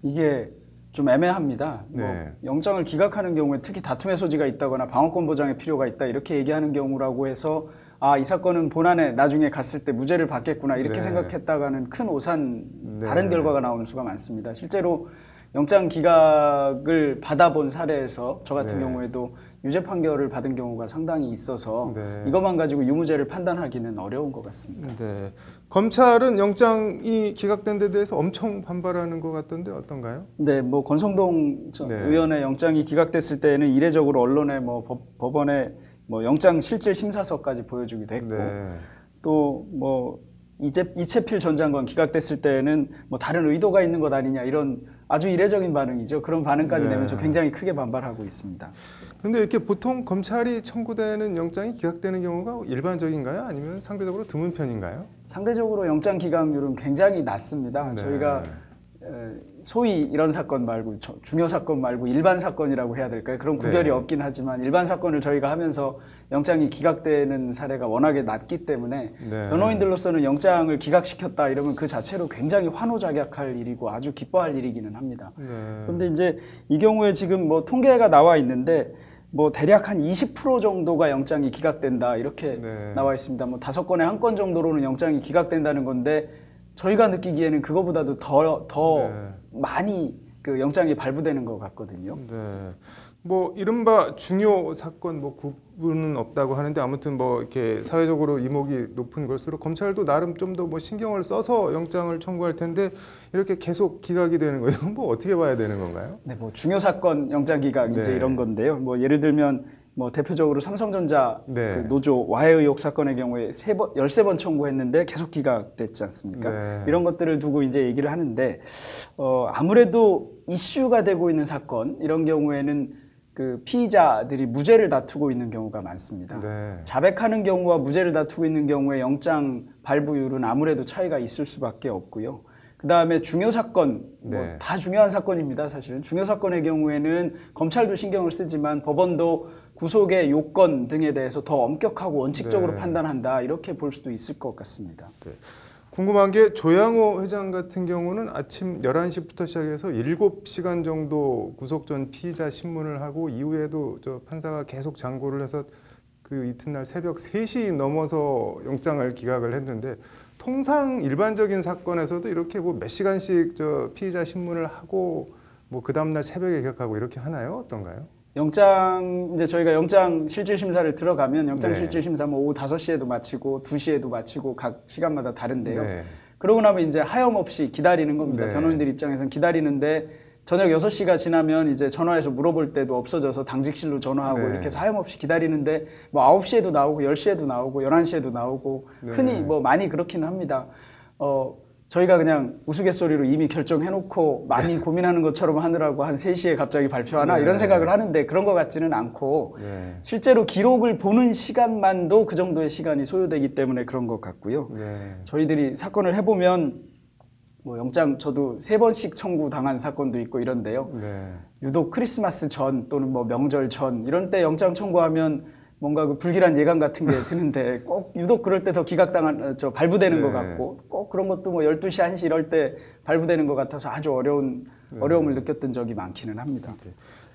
이게 좀 애매합니다. 네. 영장을 기각하는 경우에 특히 다툼의 소지가 있다거나 방어권 보장의 필요가 있다 이렇게 얘기하는 경우라고 해서 이 사건은 본안에 나중에 갔을 때 무죄를 받겠구나 이렇게 네. 생각했다가는 큰 오산 네. 다른 결과가 나오는 수가 많습니다. 실제로 영장 기각을 받아본 사례에서 저 같은 네. 경우에도 유죄 판결을 받은 경우가 상당히 있어서 네. 이것만 가지고 유무죄를 판단하기는 어려운 것 같습니다. 네. 검찰은 영장이 기각된 데 대해서 엄청 반발하는 것 같던데 어떤가요? 네, 권성동 네. 의원의 영장이 기각됐을 때에는 이례적으로 언론에 법원에 영장 실질 심사서까지 보여주기도 했고 네. 또 이채필 전 장관 기각됐을 때에는 다른 의도가 있는 것 아니냐 이런 아주 이례적인 반응이죠. 그런 반응까지 네. 내면서 굉장히 크게 반발하고 있습니다. 그런데 이렇게 보통 검찰이 청구되는 영장이 기각되는 경우가 일반적인가요? 아니면 상대적으로 드문 편인가요? 상대적으로 영장 기각률은 굉장히 낮습니다. 네. 저희가 소위 이런 사건 말고 중요 사건 말고 일반 사건이라고 해야 될까요? 그런 구별이 없긴 하지만 일반 사건을 저희가 하면서 영장이 기각되는 사례가 워낙에 낮기 때문에 변호인들로서는 영장을 기각시켰다 이러면 그 자체로 굉장히 환호작약할 일이고 아주 기뻐할 일이기는 합니다. 그런데 이제 이 경우에 지금 뭐 통계가 나와 있는데 뭐 대략 한 20% 정도가 영장이 기각된다 이렇게 나와 있습니다. 뭐 5건에 1건 정도로는 영장이 기각된다는 건데 저희가 느끼기에는 그거보다도 더 많이 그 영장이 발부되는 것 같거든요. 뭐 이른바 중요 사건 뭐 구분은 없다고 하는데 아무튼 뭐 이렇게 사회적으로 이목이 높은 걸수록 검찰도 나름 좀 더 뭐 신경을 써서 영장을 청구할 텐데 이렇게 계속 기각이 되는 거예요. 뭐 어떻게 봐야 되는 건가요? 네, 뭐 중요 사건 영장 기각 이제 이런 건데요. 뭐 예를 들면 뭐 대표적으로 삼성전자 그 노조 와해 의혹 사건의 경우에 13번 청구했는데 계속 기각됐지 않습니까? 이런 것들을 두고 이제 얘기를 하는데 아무래도 이슈가 되고 있는 사건 이런 경우에는 그 피의자들이 무죄를 다투고 있는 경우가 많습니다. 자백하는 경우와 무죄를 다투고 있는 경우에 영장 발부율은 아무래도 차이가 있을 수밖에 없고요. 그 다음에 중요 사건, 뭐 다 중요한 사건입니다. 사실은 중요 사건의 경우에는 검찰도 신경을 쓰지만 법원도 구속의 요건 등에 대해서 더 엄격하고 원칙적으로 판단한다 이렇게 볼 수도 있을 것 같습니다. 궁금한 게 조양호 회장 같은 경우는 아침 11시부터 시작해서 7시간 정도 구속 전 피의자 신문을 하고 이후에도 저 판사가 계속 장고를 해서 그 이튿날 새벽 3시 넘어서 영장을 기각을 했는데 통상 일반적인 사건에서도 이렇게 뭐 몇 시간씩 저 피의자 신문을 하고 뭐 그 다음날 새벽에 기각하고 이렇게 하나요? 어떤가요? 영장 이제 저희가 영장 실질 심사를 들어가면 영장 실질 심사 뭐 오후 5시에도 마치고 2시에도 마치고 각 시간마다 다른데요. 그러고 나면 이제 하염없이 기다리는 겁니다. 변호인들 입장에서는 기다리는데 저녁 6시가 지나면 이제 전화해서 물어볼 때도 없어져서 당직실로 전화하고 이렇게 해서 하염없이 기다리는데 뭐 9시에도 나오고 10시에도 나오고 11시에도 나오고 흔히 뭐 많이 그렇기는 합니다. 저희가 그냥 우스갯소리로 이미 결정해놓고 많이 고민하는 것처럼 하느라고 한 3시에 갑자기 발표하나 이런 생각을 하는데 그런 것 같지는 않고 실제로 기록을 보는 시간만도 그 정도의 시간이 소요되기 때문에 그런 것 같고요. 저희들이 사건을 해보면 뭐 영장 저도 3번씩 청구당한 사건도 있고 이런데요. 유독 크리스마스 전 또는 뭐 명절 전 이런 때 영장 청구하면 뭔가 그 불길한 예감 같은 게 드는데 꼭 유독 그럴 때 더 발부되는 것 같고 꼭 그런 것도 뭐 12시, 1시 이럴 때 발부되는 것 같아서 아주 어려움을 느꼈던 적이 많기는 합니다.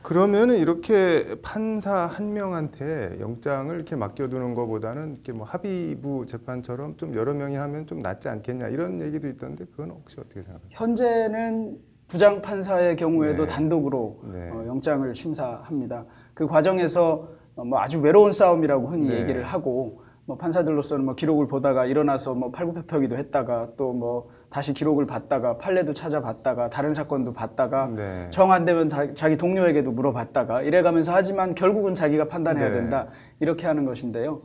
그러면은 이렇게 판사 한 명한테 영장을 이렇게 맡겨두는 것보다는 이렇게 뭐 합의부 재판처럼 좀 여러 명이 하면 좀 낫지 않겠냐 이런 얘기도 있던데 그건 혹시 어떻게 생각하세요? 현재는 부장 판사의 경우에도 단독으로 영장을 심사합니다. 그 과정에서 뭐 아주 외로운 싸움이라고 흔히 얘기를 하고 뭐 판사들로서는 뭐 기록을 보다가 일어나서 뭐 팔굽혀펴기도 했다가 또 뭐 다시 기록을 봤다가 판례도 찾아봤다가 다른 사건도 봤다가 정 안 되면 자기 동료에게도 물어봤다가 이래가면서 하지만 결국은 자기가 판단해야 된다 이렇게 하는 것인데요.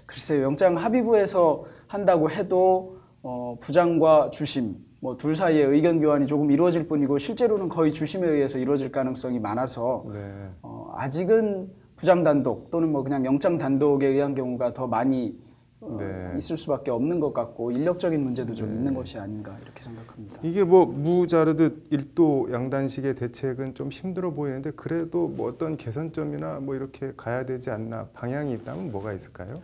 글쎄요, 영장 합의부에서 한다고 해도 부장과 주심 뭐 둘 사이의 의견 교환이 조금 이루어질 뿐이고 실제로는 거의 주심에 의해서 이루어질 가능성이 많아서 아직은 부장 단독 또는 뭐 그냥 영장 단독에 의한 경우가 더 많이 있을 수밖에 없는 것 같고 인력적인 문제도 좀 있는 것이 아닌가 이렇게 생각합니다. 이게 뭐 무자르듯 일도 양단식의 대책은 좀 힘들어 보이는데 그래도 뭐 어떤 개선점이나 뭐 이렇게 가야 되지 않나 방향이 있다면 뭐가 있을까요?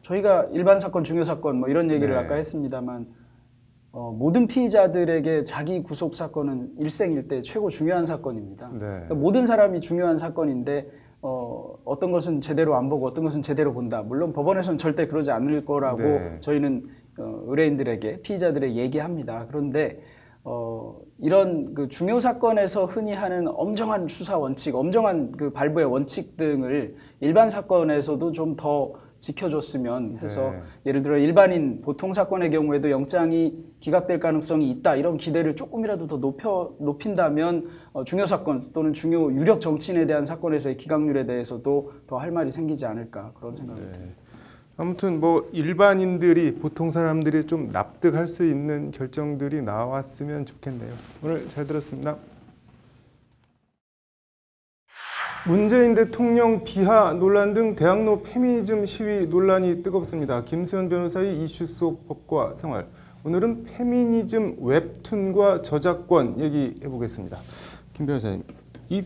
저희가 일반 사건, 중요 사건 뭐 이런 얘기를 아까 했습니다만 모든 피의자들에게 자기 구속 사건은 일생일대 최고 중요한 사건입니다. 그러니까 모든 사람이 중요한 사건인데 어떤 것은 제대로 안 보고 어떤 것은 제대로 본다. 물론 법원에서는 절대 그러지 않을 거라고 저희는 의뢰인들에게 피의자들에게 얘기합니다. 그런데 이런 그 중요 사건에서 흔히 하는 엄정한 수사 원칙, 엄정한 그 발부의 원칙 등을 일반 사건에서도 좀 더 지켜줬으면 해서 예를 들어 일반인 보통 사건의 경우에도 영장이 기각될 가능성이 있다 이런 기대를 조금이라도 더 높인다면 중요 사건 또는 중요 유력 정치인에 대한 사건에서의 기각률에 대해서도 더 할 말이 생기지 않을까 그런 생각입니다. 아무튼 뭐 일반인들이 보통 사람들이 좀 납득할 수 있는 결정들이 나왔으면 좋겠네요. 오늘 잘 들었습니다. 문재인 대통령 비하 논란 등 대학로 페미니즘 시위 논란이 뜨겁습니다. 김수현 변호사의 이슈 속 법과 생활. 오늘은 페미니즘 웹툰과 저작권 얘기해 보겠습니다. 김 변호사님, 이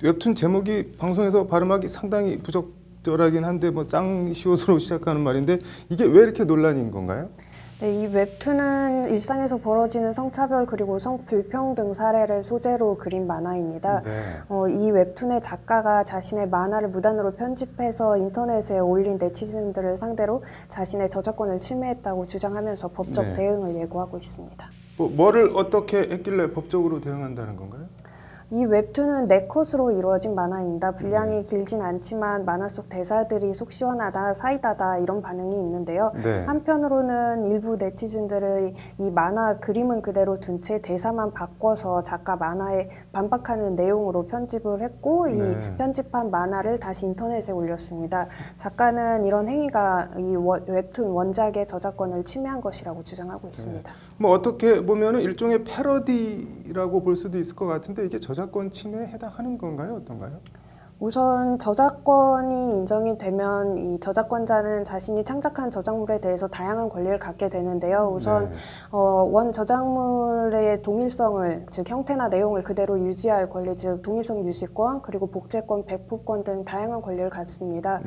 웹툰 제목이 방송에서 발음하기 상당히 부적절하긴 한데 뭐 쌍시옷으로 시작하는 말인데 이게 왜 이렇게 논란인 건가요? 네, 이 웹툰은 일상에서 벌어지는 성차별 그리고 성불평등 사례를 소재로 그린 만화입니다. 네. 이 웹툰의 작가가 자신의 만화를 무단으로 편집해서 인터넷에 올린 네티즌들을 상대로 자신의 저작권을 침해했다고 주장하면서 법적 네. 대응을 예고하고 있습니다. 뭐를 어떻게 했길래 법적으로 대응한다는 건가요? 이 웹툰은 4컷으로 이루어진 만화입니다. 분량이 길진 않지만 만화 속 대사들이 속 시원하다, 사이다다 이런 반응이 있는데요. 네. 한편으로는 일부 네티즌들의 이 만화 그림은 그대로 둔 채 대사만 바꿔서 작가 만화에 반박하는 내용으로 편집을 했고 이 편집한 만화를 다시 인터넷에 올렸습니다. 작가는 이런 행위가 이 웹툰 원작의 저작권을 침해한 것이라고 주장하고 있습니다. 뭐 어떻게 보면은 일종의 패러디라고 볼 수도 있을 것 같은데 이게 저작권 침해에 해당하는 건가요? 어떤가요? 우선 저작권이 인정이 되면 이 저작권자는 자신이 창작한 저작물에 대해서 다양한 권리를 갖게 되는데요. 우선 원 저작물의 동일성을, 즉 형태나 내용을 그대로 유지할 권리, 즉 동일성 유지권, 그리고 복제권, 배포권 등 다양한 권리를 갖습니다.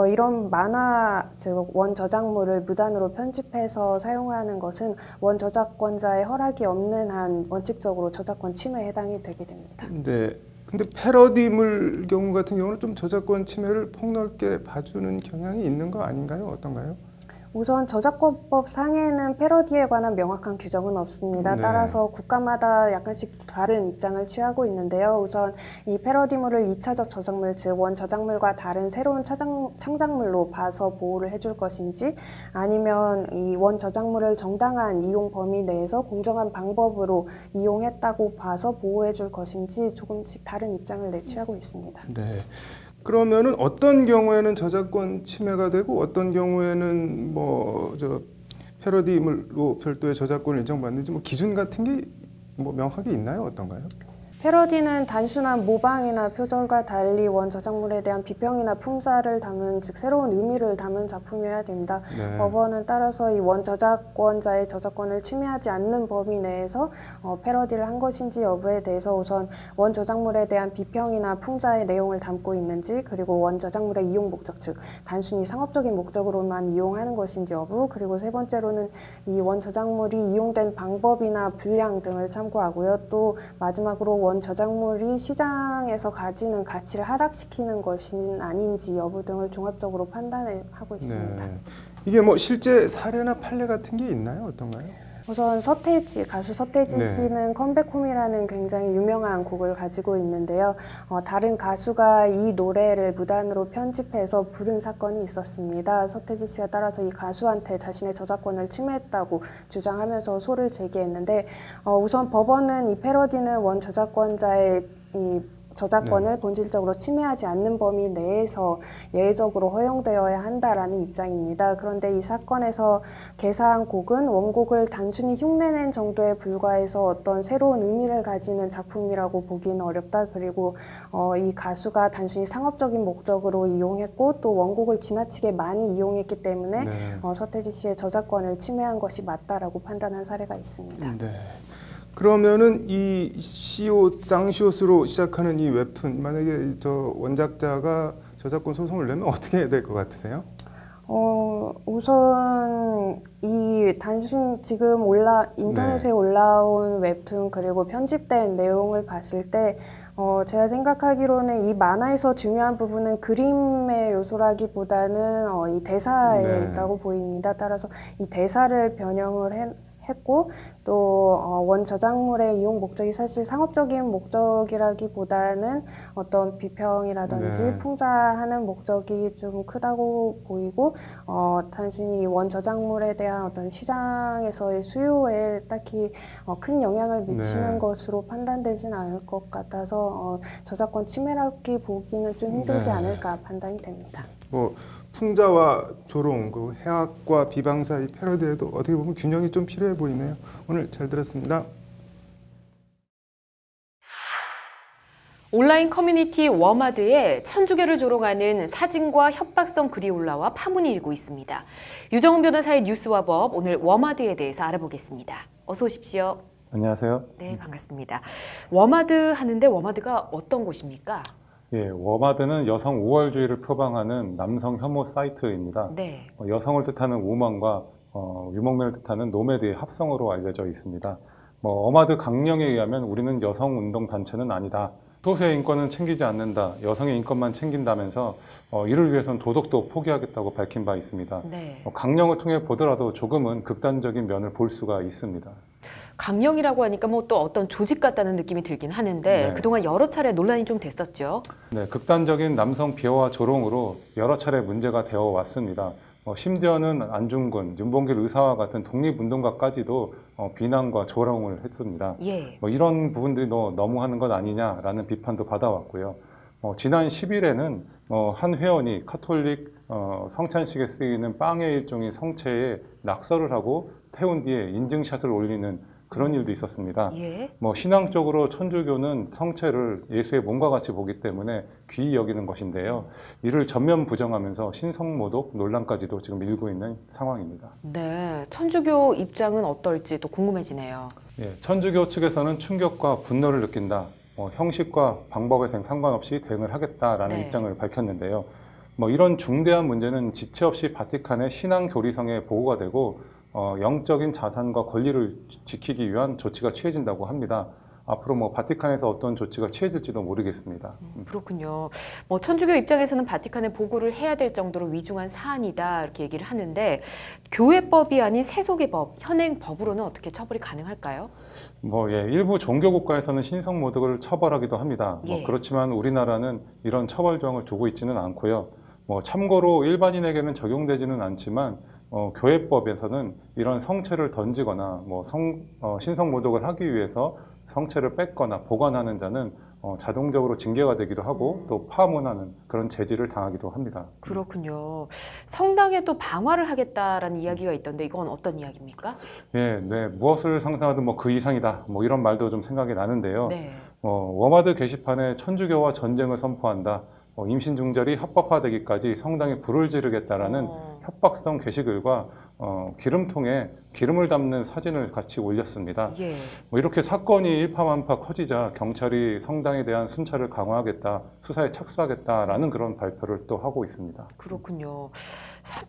이런 만화, 즉 원 저작물을 무단으로 편집해서 사용하는 것은 원 저작권자의 허락이 없는 한 원칙적으로 저작권 침해에 해당이 되게 됩니다. 네. 근데 패러디물 경우 같은 경우는 좀 저작권 침해를 폭넓게 봐주는 경향이 있는 거 아닌가요? 어떤가요? 우선 저작권법 상에는 패러디에 관한 명확한 규정은 없습니다. 네. 따라서 국가마다 약간씩 다른 입장을 취하고 있는데요. 우선 이 패러디물을 2차적 저작물, 즉 원 저작물과 다른 새로운 창작물로 봐서 보호를 해줄 것인지 아니면 이 원 저작물을 정당한 이용 범위 내에서 공정한 방법으로 이용했다고 봐서 보호해줄 것인지 조금씩 다른 입장을 내취하고 있습니다. 네. 그러면은 어떤 경우에는 저작권 침해가 되고 어떤 경우에는 뭐 패러디물로 별도의 저작권을 인정받는지 뭐 기준 같은 게 뭐 명확하게 있나요? 어떤가요? 패러디는 단순한 모방이나 표절과 달리 원 저작물에 대한 비평이나 풍자를 담은, 즉 새로운 의미를 담은 작품이어야 됩니다. 네. 법원은 따라서 이 원 저작권자의 저작권을 침해하지 않는 범위 내에서 패러디를 한 것인지 여부에 대해서 우선 원 저작물에 대한 비평이나 풍자의 내용을 담고 있는지, 그리고 원 저작물의 이용 목적, 즉 단순히 상업적인 목적으로만 이용하는 것인지 여부, 그리고 세 번째로는 이 원 저작물이 이용된 방법이나 분량 등을 참고하고요. 또 마지막으로 원 저작물이 시장에서 가지는 가치를 하락시키는 것이 아닌지 여부 등을 종합적으로 판단하고 있습니다. 네. 이게 뭐 실제 사례나 판례 같은 게 있나요? 어떤가요? 우선 가수 서태지 씨는 컴백홈이라는 굉장히 유명한 곡을 가지고 있는데요. 다른 가수가 이 노래를 무단으로 편집해서 부른 사건이 있었습니다. 서태지 씨가 따라서 이 가수한테 자신의 저작권을 침해했다고 주장하면서 소를 제기했는데 우선 법원은 이 패러디는 원 저작권자의 이 저작권을 본질적으로 침해하지 않는 범위 내에서 예외적으로 허용되어야 한다라는 입장입니다. 그런데 이 사건에서 개사한 곡은 원곡을 단순히 흉내낸 정도에 불과해서 어떤 새로운 의미를 가지는 작품이라고 보기는 어렵다. 그리고 이 가수가 단순히 상업적인 목적으로 이용했고 또 원곡을 지나치게 많이 이용했기 때문에 서태지 씨의 저작권을 침해한 것이 맞다라고 판단한 사례가 있습니다. 네. 그러면은 이 쌍시옷으로 시작하는 이 웹툰, 만약에 저 원작자가 저작권 소송을 내면 어떻게 해야 될 것 같으세요? 우선 이 단순 지금 인터넷에 올라온 웹툰 그리고 편집된 내용을 봤을 때 제가 생각하기로는 이 만화에서 중요한 부분은 그림의 요소라기보다는 이 대사에 있다고 보입니다. 따라서 이 대사를 변형을 했고 또 원 저작물의 이용 목적이 사실 상업적인 목적이라기보다는 어떤 비평이라든지 풍자하는 목적이 좀 크다고 보이고 단순히 원 저작물에 대한 어떤 시장에서의 수요에 딱히 큰 영향을 미치는 것으로 판단되진 않을 것 같아서 저작권 침해라고 보기는 좀 힘들지 않을까 판단이 됩니다. 풍자와 조롱, 그 해악과 비방 사이 패러디에도 어떻게 보면 균형이 좀 필요해 보이네요. 오늘 잘 들었습니다. 온라인 커뮤니티 워마드에 천주교를 조롱하는 사진과 협박성 글이 올라와 파문이 일고 있습니다. 유정훈 변호사의 뉴스와 법, 오늘 워마드에 대해서 알아보겠습니다. 어서 오십시오. 안녕하세요. 네, 반갑습니다. 워마드 하는데 워마드가 어떤 곳입니까? 예, 워마드는 여성 우월주의를 표방하는 남성 혐오 사이트입니다. 네. 여성을 뜻하는 우먼과 유목민을 뜻하는 노매드의 합성어로 알려져 있습니다. 워마드 강령에 의하면 우리는 여성 운동 단체는 아니다. 소수의 인권은 챙기지 않는다. 여성의 인권만 챙긴다면서 이를 위해서는 도덕도 포기하겠다고 밝힌 바 있습니다. 네. 강령을 통해 보더라도 조금은 극단적인 면을 볼 수가 있습니다. 강령이라고 하니까 뭐 또 어떤 조직 같다는 느낌이 들긴 하는데 네. 그동안 여러 차례 논란이 좀 됐었죠. 네, 극단적인 남성 비하와 조롱으로 여러 차례 문제가 되어 왔습니다. 심지어는 안중근, 윤봉길 의사와 같은 독립운동가까지도 비난과 조롱을 했습니다. 예. 이런 부분들이 너무하는 것 아니냐라는 비판도 받아왔고요. 지난 10일에는 한 회원이 카톨릭 성찬식에 쓰이는 빵의 일종인 성체에 낙서를 하고 태운 뒤에 인증샷을 올리는 그런 일도 있었습니다. 예. 신앙적으로 천주교는 성체를 예수의 몸과 같이 보기 때문에 귀히 여기는 것인데요. 이를 전면 부정하면서 신성모독 논란까지도 지금 일고 있는 상황입니다. 네, 천주교 입장은 어떨지 또 궁금해지네요. 예, 천주교 측에서는 충격과 분노를 느낀다. 형식과 방법에 상관없이 대응을 하겠다라는 네. 입장을 밝혔는데요. 이런 중대한 문제는 지체 없이 바티칸의 신앙 교리성에 보고가 되고 영적인 자산과 권리를 지키기 위한 조치가 취해진다고 합니다. 앞으로 바티칸에서 어떤 조치가 취해질지도 모르겠습니다. 그렇군요. 천주교 입장에서는 바티칸에 보고를 해야 될 정도로 위중한 사안이다 이렇게 얘기를 하는데 교회법이 아닌 세속의 현행 법으로는 어떻게 처벌이 가능할까요? 일부 종교 국가에서는 신성 모독을 처벌하기도 합니다. 예. 그렇지만 우리나라는 이런 처벌 조항을 두고 있지는 않고요. 참고로 일반인에게는 적용되지는 않지만 교회법에서는 이런 성체를 던지거나 신성 모독을 하기 위해서 성체를 뺏거나 보관하는 자는 자동적으로 징계가 되기도 하고 또 파문하는 그런 제지를 당하기도 합니다. 그렇군요. 성당에 또 방화를 하겠다라는 이야기가 있던데 이건 어떤 이야기입니까? 네, 무엇을 상상하든 그 이상이다. 이런 말도 좀 생각이 나는데요. 네. 워마드 게시판에 천주교와 전쟁을 선포한다. 임신 중절이 합법화되기까지 성당에 불을 지르겠다라는 협박성 게시글과 기름통에 기름을 담는 사진을 같이 올렸습니다. 예. 이렇게 사건이 일파만파 커지자 경찰이 성당에 대한 순찰을 강화하겠다, 수사에 착수하겠다라는 그런 발표를 또 하고 있습니다. 그렇군요.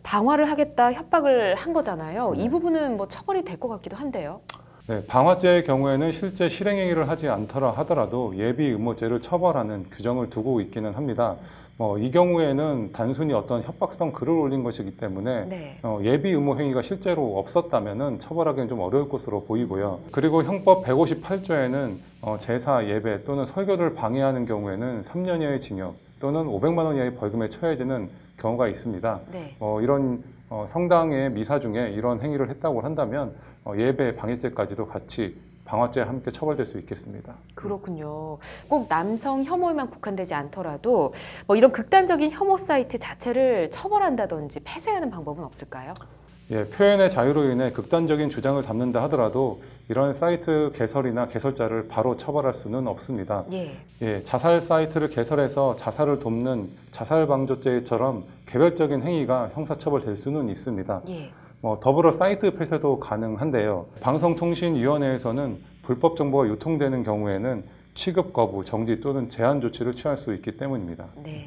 방화를 하겠다, 협박을 한 거잖아요. 네. 이 부분은 처벌이 될 것 같기도 한데요. 네, 방화죄의 경우에는 실제 실행행위를 하지 않더라 하더라도 예비 음모죄를 처벌하는 규정을 두고 있기는 합니다. 이 경우에는 단순히 어떤 협박성 글을 올린 것이기 때문에 네. 예비 음모 행위가 실제로 없었다면은 처벌하기는 좀 어려울 것으로 보이고요. 그리고 형법 158조에는 제사, 예배 또는 설교를 방해하는 경우에는 3년 이하의 징역 또는 500만 원 이하의 벌금에 처해지는 경우가 있습니다. 네. 이런 성당의 미사 중에 이런 행위를 했다고 한다면 예배 방해죄까지도 같이 방화죄와 함께 처벌될 수 있겠습니다. 그렇군요. 꼭 남성 혐오에만 국한되지 않더라도 이런 극단적인 혐오 사이트 자체를 처벌한다든지 폐쇄하는 방법은 없을까요? 예, 표현의 자유로 인해 극단적인 주장을 담는다 하더라도 이런 사이트 개설이나 개설자를 바로 처벌할 수는 없습니다. 예. 자살 사이트를 개설해서 자살을 돕는 자살방조죄처럼 개별적인 행위가 형사처벌될 수는 있습니다. 예. 더불어 사이트 폐쇄도 가능한데요. 방송통신위원회에서는 불법 정보가 유통되는 경우에는 취급 거부, 정지 또는 제한 조치를 취할 수 있기 때문입니다. 네,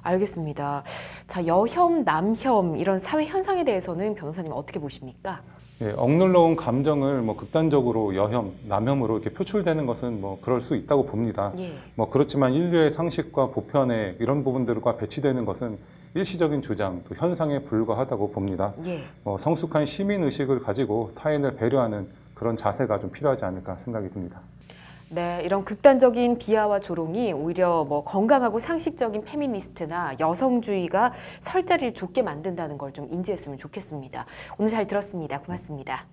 알겠습니다. 자, 여혐, 남혐 이런 사회 현상에 대해서는 변호사님 어떻게 보십니까? 예, 억눌러 온 감정을 극단적으로 여혐, 남혐으로 이렇게 표출되는 것은 그럴 수 있다고 봅니다. 예. 그렇지만 인류의 상식과 보편에 이런 부분들과 배치되는 것은 일시적인 주장, 또 현상에 불과하다고 봅니다. 예. 성숙한 시민 의식을 가지고 타인을 배려하는 그런 자세가 좀 필요하지 않을까 생각이 듭니다. 네, 이런 극단적인 비하와 조롱이 오히려 건강하고 상식적인 페미니스트나 여성주의가 설 자리를 좁게 만든다는 걸 좀 인지했으면 좋겠습니다. 오늘 잘 들었습니다. 고맙습니다.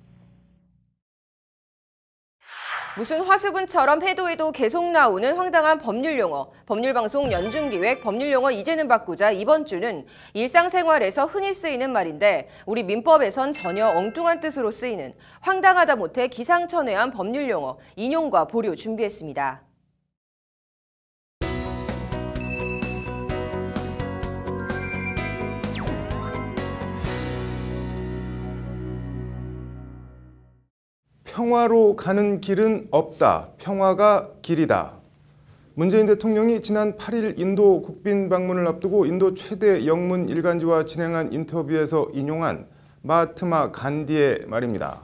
무슨 화수분처럼 해도 계속 나오는 황당한 법률 용어. 법률방송 연중기획 법률 용어 이제는 바꾸자 이번 주는 일상생활에서 흔히 쓰이는 말인데 우리 민법에선 전혀 엉뚱한 뜻으로 쓰이는 황당하다 못해 기상천외한 법률 용어 인용과 보류 준비했습니다. 평화로 가는 길은 없다. 평화가 길이다. 문재인 대통령이 지난 8일 인도 국빈 방문을 앞두고 인도 최대 영문 일간지와 진행한 인터뷰에서 인용한 마하트마 간디의 말입니다.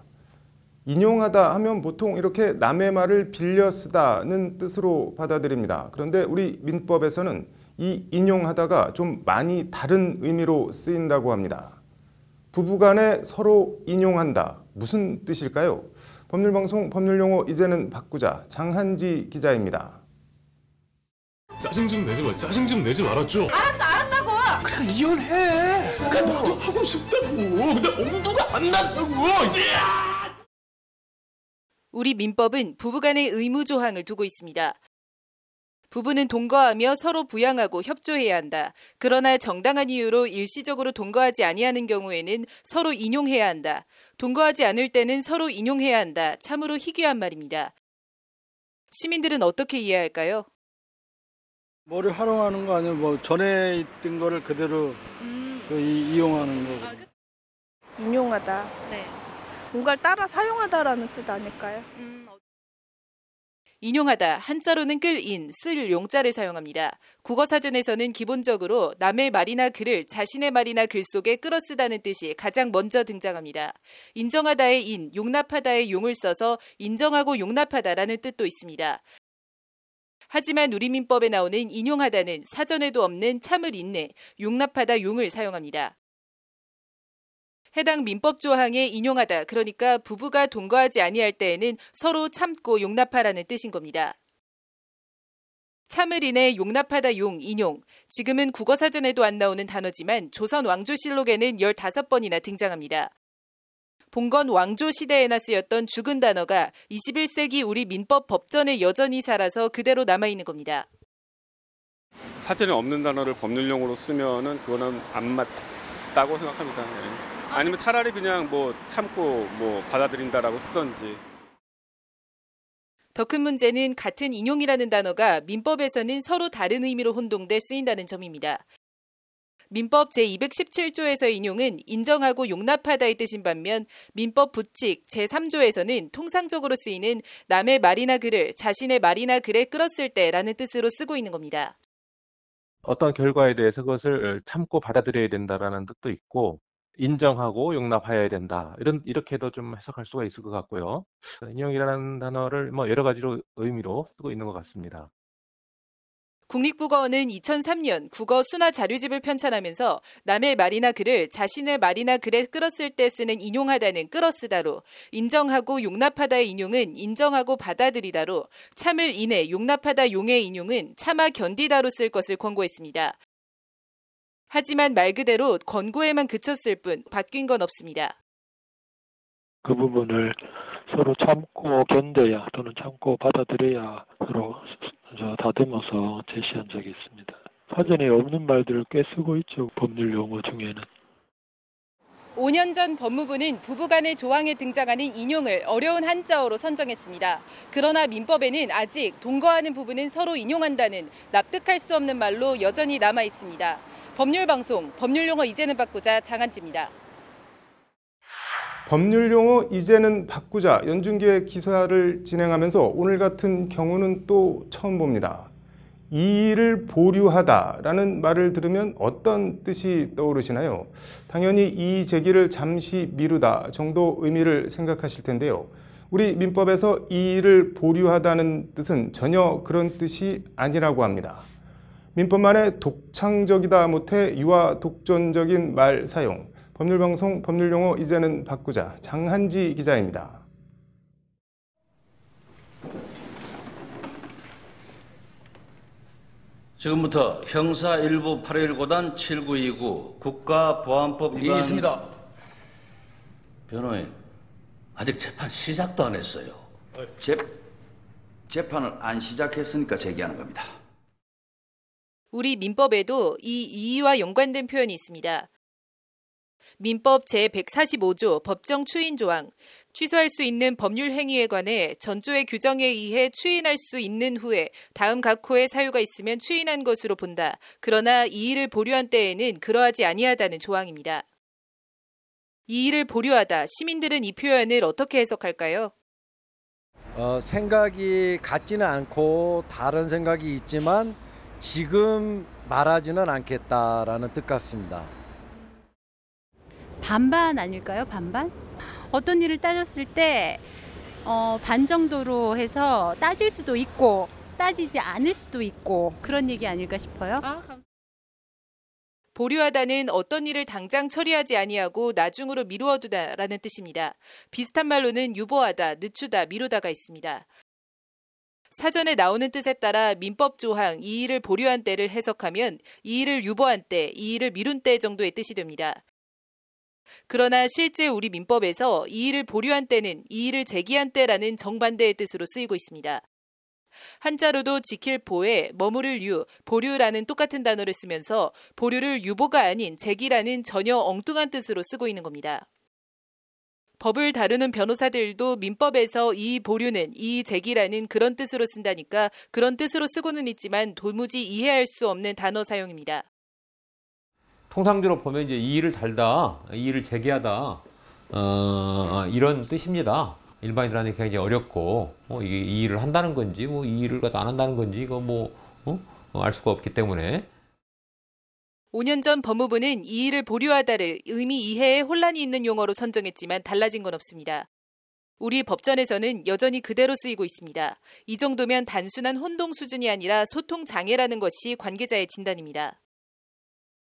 인용하다 하면 보통 이렇게 남의 말을 빌려 쓰다는 뜻으로 받아들입니다. 그런데 우리 민법에서는 이 인용하다가 좀 많이 다른 의미로 쓰인다고 합니다. 부부간에 서로 인용한다. 무슨 뜻일까요? 법률방송 법률용어 이제는 바꾸자. 장한지 기자입니다. 짜증 좀 내지 말았죠? 알았다고! 그러니까 이혼해! 그러니까 나도 하고 싶다고! 근데 엄두가 안 난다고! 우리 민법은 부부간의 의무 조항을 두고 있습니다. 부부는 동거하며 서로 부양하고 협조해야 한다. 그러나 정당한 이유로 일시적으로 동거하지 아니하는 경우에는 서로 인용해야 한다. 동거하지 않을 때는 서로 인용해야 한다. 참으로 희귀한 말입니다. 시민들은 어떻게 이해할까요? 뭐를 활용하는 거 아니면 뭐 전에 있던 거를 그대로 이용하는 거고. 인용하다. 네. 뭔가를 따라 사용하다라는 뜻 아닐까요? 인용하다, 한자로는 끌인, 쓸 용자를 사용합니다. 국어사전에서는 기본적으로 남의 말이나 글을 자신의 말이나 글 속에 끌어쓰다는 뜻이 가장 먼저 등장합니다. 인정하다의 인, 용납하다의 용을 써서 인정하고 용납하다라는 뜻도 있습니다. 하지만 우리 민법에 나오는 인용하다는 사전에도 없는 참을 인내, 용납하다 용을 사용합니다. 해당 민법 조항에 인용하다, 그러니까 부부가 동거하지 아니할 때에는 서로 참고 용납하라는 뜻인 겁니다. 참을 인해 용납하다 용, 인용. 지금은 국어사전에도 안 나오는 단어지만 조선 왕조실록에는 15번이나 등장합니다. 봉건 왕조 시대에나 쓰였던 죽은 단어가 21세기 우리 민법 법전에 여전히 살아서 그대로 남아있는 겁니다. 사전에 없는 단어를 법률용어로 쓰면은 그거는 안 맞다고 생각합니다. 아니면 차라리 그냥 뭐 참고 뭐 받아들인다라고 쓰던지. 더 큰 문제는 같은 인용이라는 단어가 민법에서는 서로 다른 의미로 혼동돼 쓰인다는 점입니다. 민법 제217조에서의 인용은 인정하고 용납하다의 뜻인 반면 민법 부칙 제3조에서는 통상적으로 쓰이는 남의 말이나 글을 자신의 말이나 글에 끌었을 때라는 뜻으로 쓰고 있는 겁니다. 어떤 결과에 대해서 그것을 참고 받아들여야 된다라는 뜻도 있고 인정하고 용납해야 된다. 이렇게도 좀 해석할 수가 있을 것 같고요. 인용이라는 단어를 뭐 여러 가지로 의미로 쓰고 있는 것 같습니다. 국립국어원은 2003년 국어 순화 자료집을 편찬하면서 남의 말이나 글을 자신의 말이나 글에 끌었을 때 쓰는 인용하다는 끌어쓰다로, 인정하고 용납하다의 인용은 인정하고 받아들이다로, 참을 인해 용납하다 용의 인용은 참아 견디다로 쓸 것을 권고했습니다. 하지만 말 그대로 권고에만 그쳤을 뿐 바뀐 건 없습니다. 그 부분을 서로 참고 견뎌야 또는 참고 받아들여야 서로 다듬어서 제시한 적이 있습니다. 사전에 없는 말들을 꽤 쓰고 있죠. 법률 용어 중에는. 5년 전 법무부는 부부간의 조항에 등장하는 인용을 어려운 한자어로 선정했습니다. 그러나 민법에는 아직 동거하는 부부는 서로 인용한다는 납득할 수 없는 말로 여전히 남아 있습니다. 법률방송, 법률용어 이제는 바꾸자 장한지입니다. 법률용어 이제는 바꾸자 연중기획 기사를 진행하면서 오늘 같은 경우는 또 처음 봅니다. 이의를 보류하다라는 말을 들으면 어떤 뜻이 떠오르시나요? 당연히 이의 제기를 잠시 미루다 정도 의미를 생각하실 텐데요. 우리 민법에서 이의를 보류하다는 뜻은 전혀 그런 뜻이 아니라고 합니다. 민법만의 독창적이다 못해 유아 독존적인 말 사용. 법률방송 법률용어 이제는 바꾸자. 장한지 기자입니다. 지금부터 형사 1부 8.1고단 7929 국가보안법 위반 있습니다. 변호인 아직 재판 시작도 안 했어요. 재판을 안 시작했으니까 제기하는 겁니다. 우리 민법에도 이 이의와 연관된 표현이 있습니다. 민법 제145조 법정 추인 조항, 취소할 수 있는 법률 행위에 관해 전조의 규정에 의해 추인할 수 있는 후에 다음 각 호의 사유가 있으면 추인한 것으로 본다. 그러나 이의를 보류한 때에는 그러하지 아니하다는 조항입니다. 이의를 보류하다, 시민들은 이 표현을 어떻게 해석할까요? 생각이 같지는 않고 다른 생각이 있지만 지금 말하지는 않겠다라는 뜻 같습니다. 반반 아닐까요? 반반? 어떤 일을 따졌을 때 반 정도로 해서 따질 수도 있고 따지지 않을 수도 있고 그런 얘기 아닐까 싶어요. 보류하다는 어떤 일을 당장 처리하지 아니하고 나중으로 미루어두다라는 뜻입니다. 비슷한 말로는 유보하다, 늦추다, 미루다가 있습니다. 사전에 나오는 뜻에 따라 민법 조항 이 일을 보류한 때를 해석하면 이 일을 유보한 때, 이 일을 미룬 때 정도의 뜻이 됩니다. 그러나 실제 우리 민법에서 이 일을 보류한 때는 이 일을 제기한 때라는 정반대의 뜻으로 쓰이고 있습니다. 한자로도 지킬 보에 머무를 유, 보류라는 똑같은 단어를 쓰면서 보류를 유보가 아닌 제기라는 전혀 엉뚱한 뜻으로 쓰고 있는 겁니다. 법을 다루는 변호사들도 민법에서 이 보류는 이 제기라는 그런 뜻으로 쓴다니까 그런 뜻으로 쓰고는 있지만 도무지 이해할 수 없는 단어 사용입니다. 통상적으로 보면 이제 이 일을 달다, 이 일을 제기하다 이런 뜻입니다. 일반인들한테 굉장히 어렵고 이게 이 일을 한다는 건지 이 일을 안 한다는 건지 이거 알 수가 없기 때문에 5년 전 법무부는 이 일을 보류하다를 의미 이해에 혼란이 있는 용어로 선정했지만 달라진 건 없습니다. 우리 법전에서는 여전히 그대로 쓰이고 있습니다. 이 정도면 단순한 혼동 수준이 아니라 소통 장애라는 것이 관계자의 진단입니다.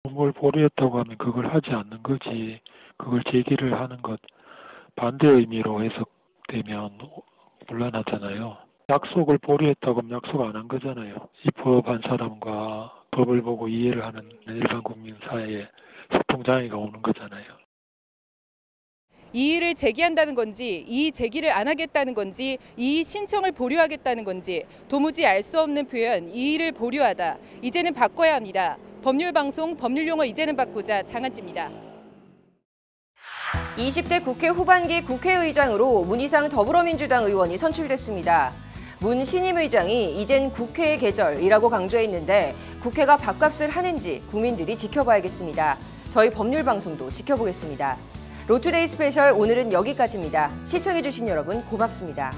뭘 보류했다고 하면 그걸 하지 않는 거지 그걸 제기를 하는 것 반대 의미로 해석되면 곤란하잖아요. 약속을 보류했다고 하면 약속 안 한 거잖아요. 입법한 사람과 법을 보고 이해를 하는 일반 국민 사이에 소통 장애가 오는 거잖아요. 이 일을 제기한다는 건지 이 제기를 안 하겠다는 건지 이 신청을 보류하겠다는 건지 도무지 알 수 없는 표현 이 일을 보류하다 이제는 바꿔야 합니다. 법률방송 법률용어 이제는 바꾸자 장한지입니다. 20대 국회 후반기 국회의장으로 문희상 더불어민주당 의원이 선출됐습니다. 문 신임 의장이 이젠 국회의 계절이라고 강조했는데 국회가 밥값을 하는지 국민들이 지켜봐야겠습니다. 저희 법률방송도 지켜보겠습니다. 로투데이 스페셜 오늘은 여기까지입니다. 시청해주신 여러분 고맙습니다.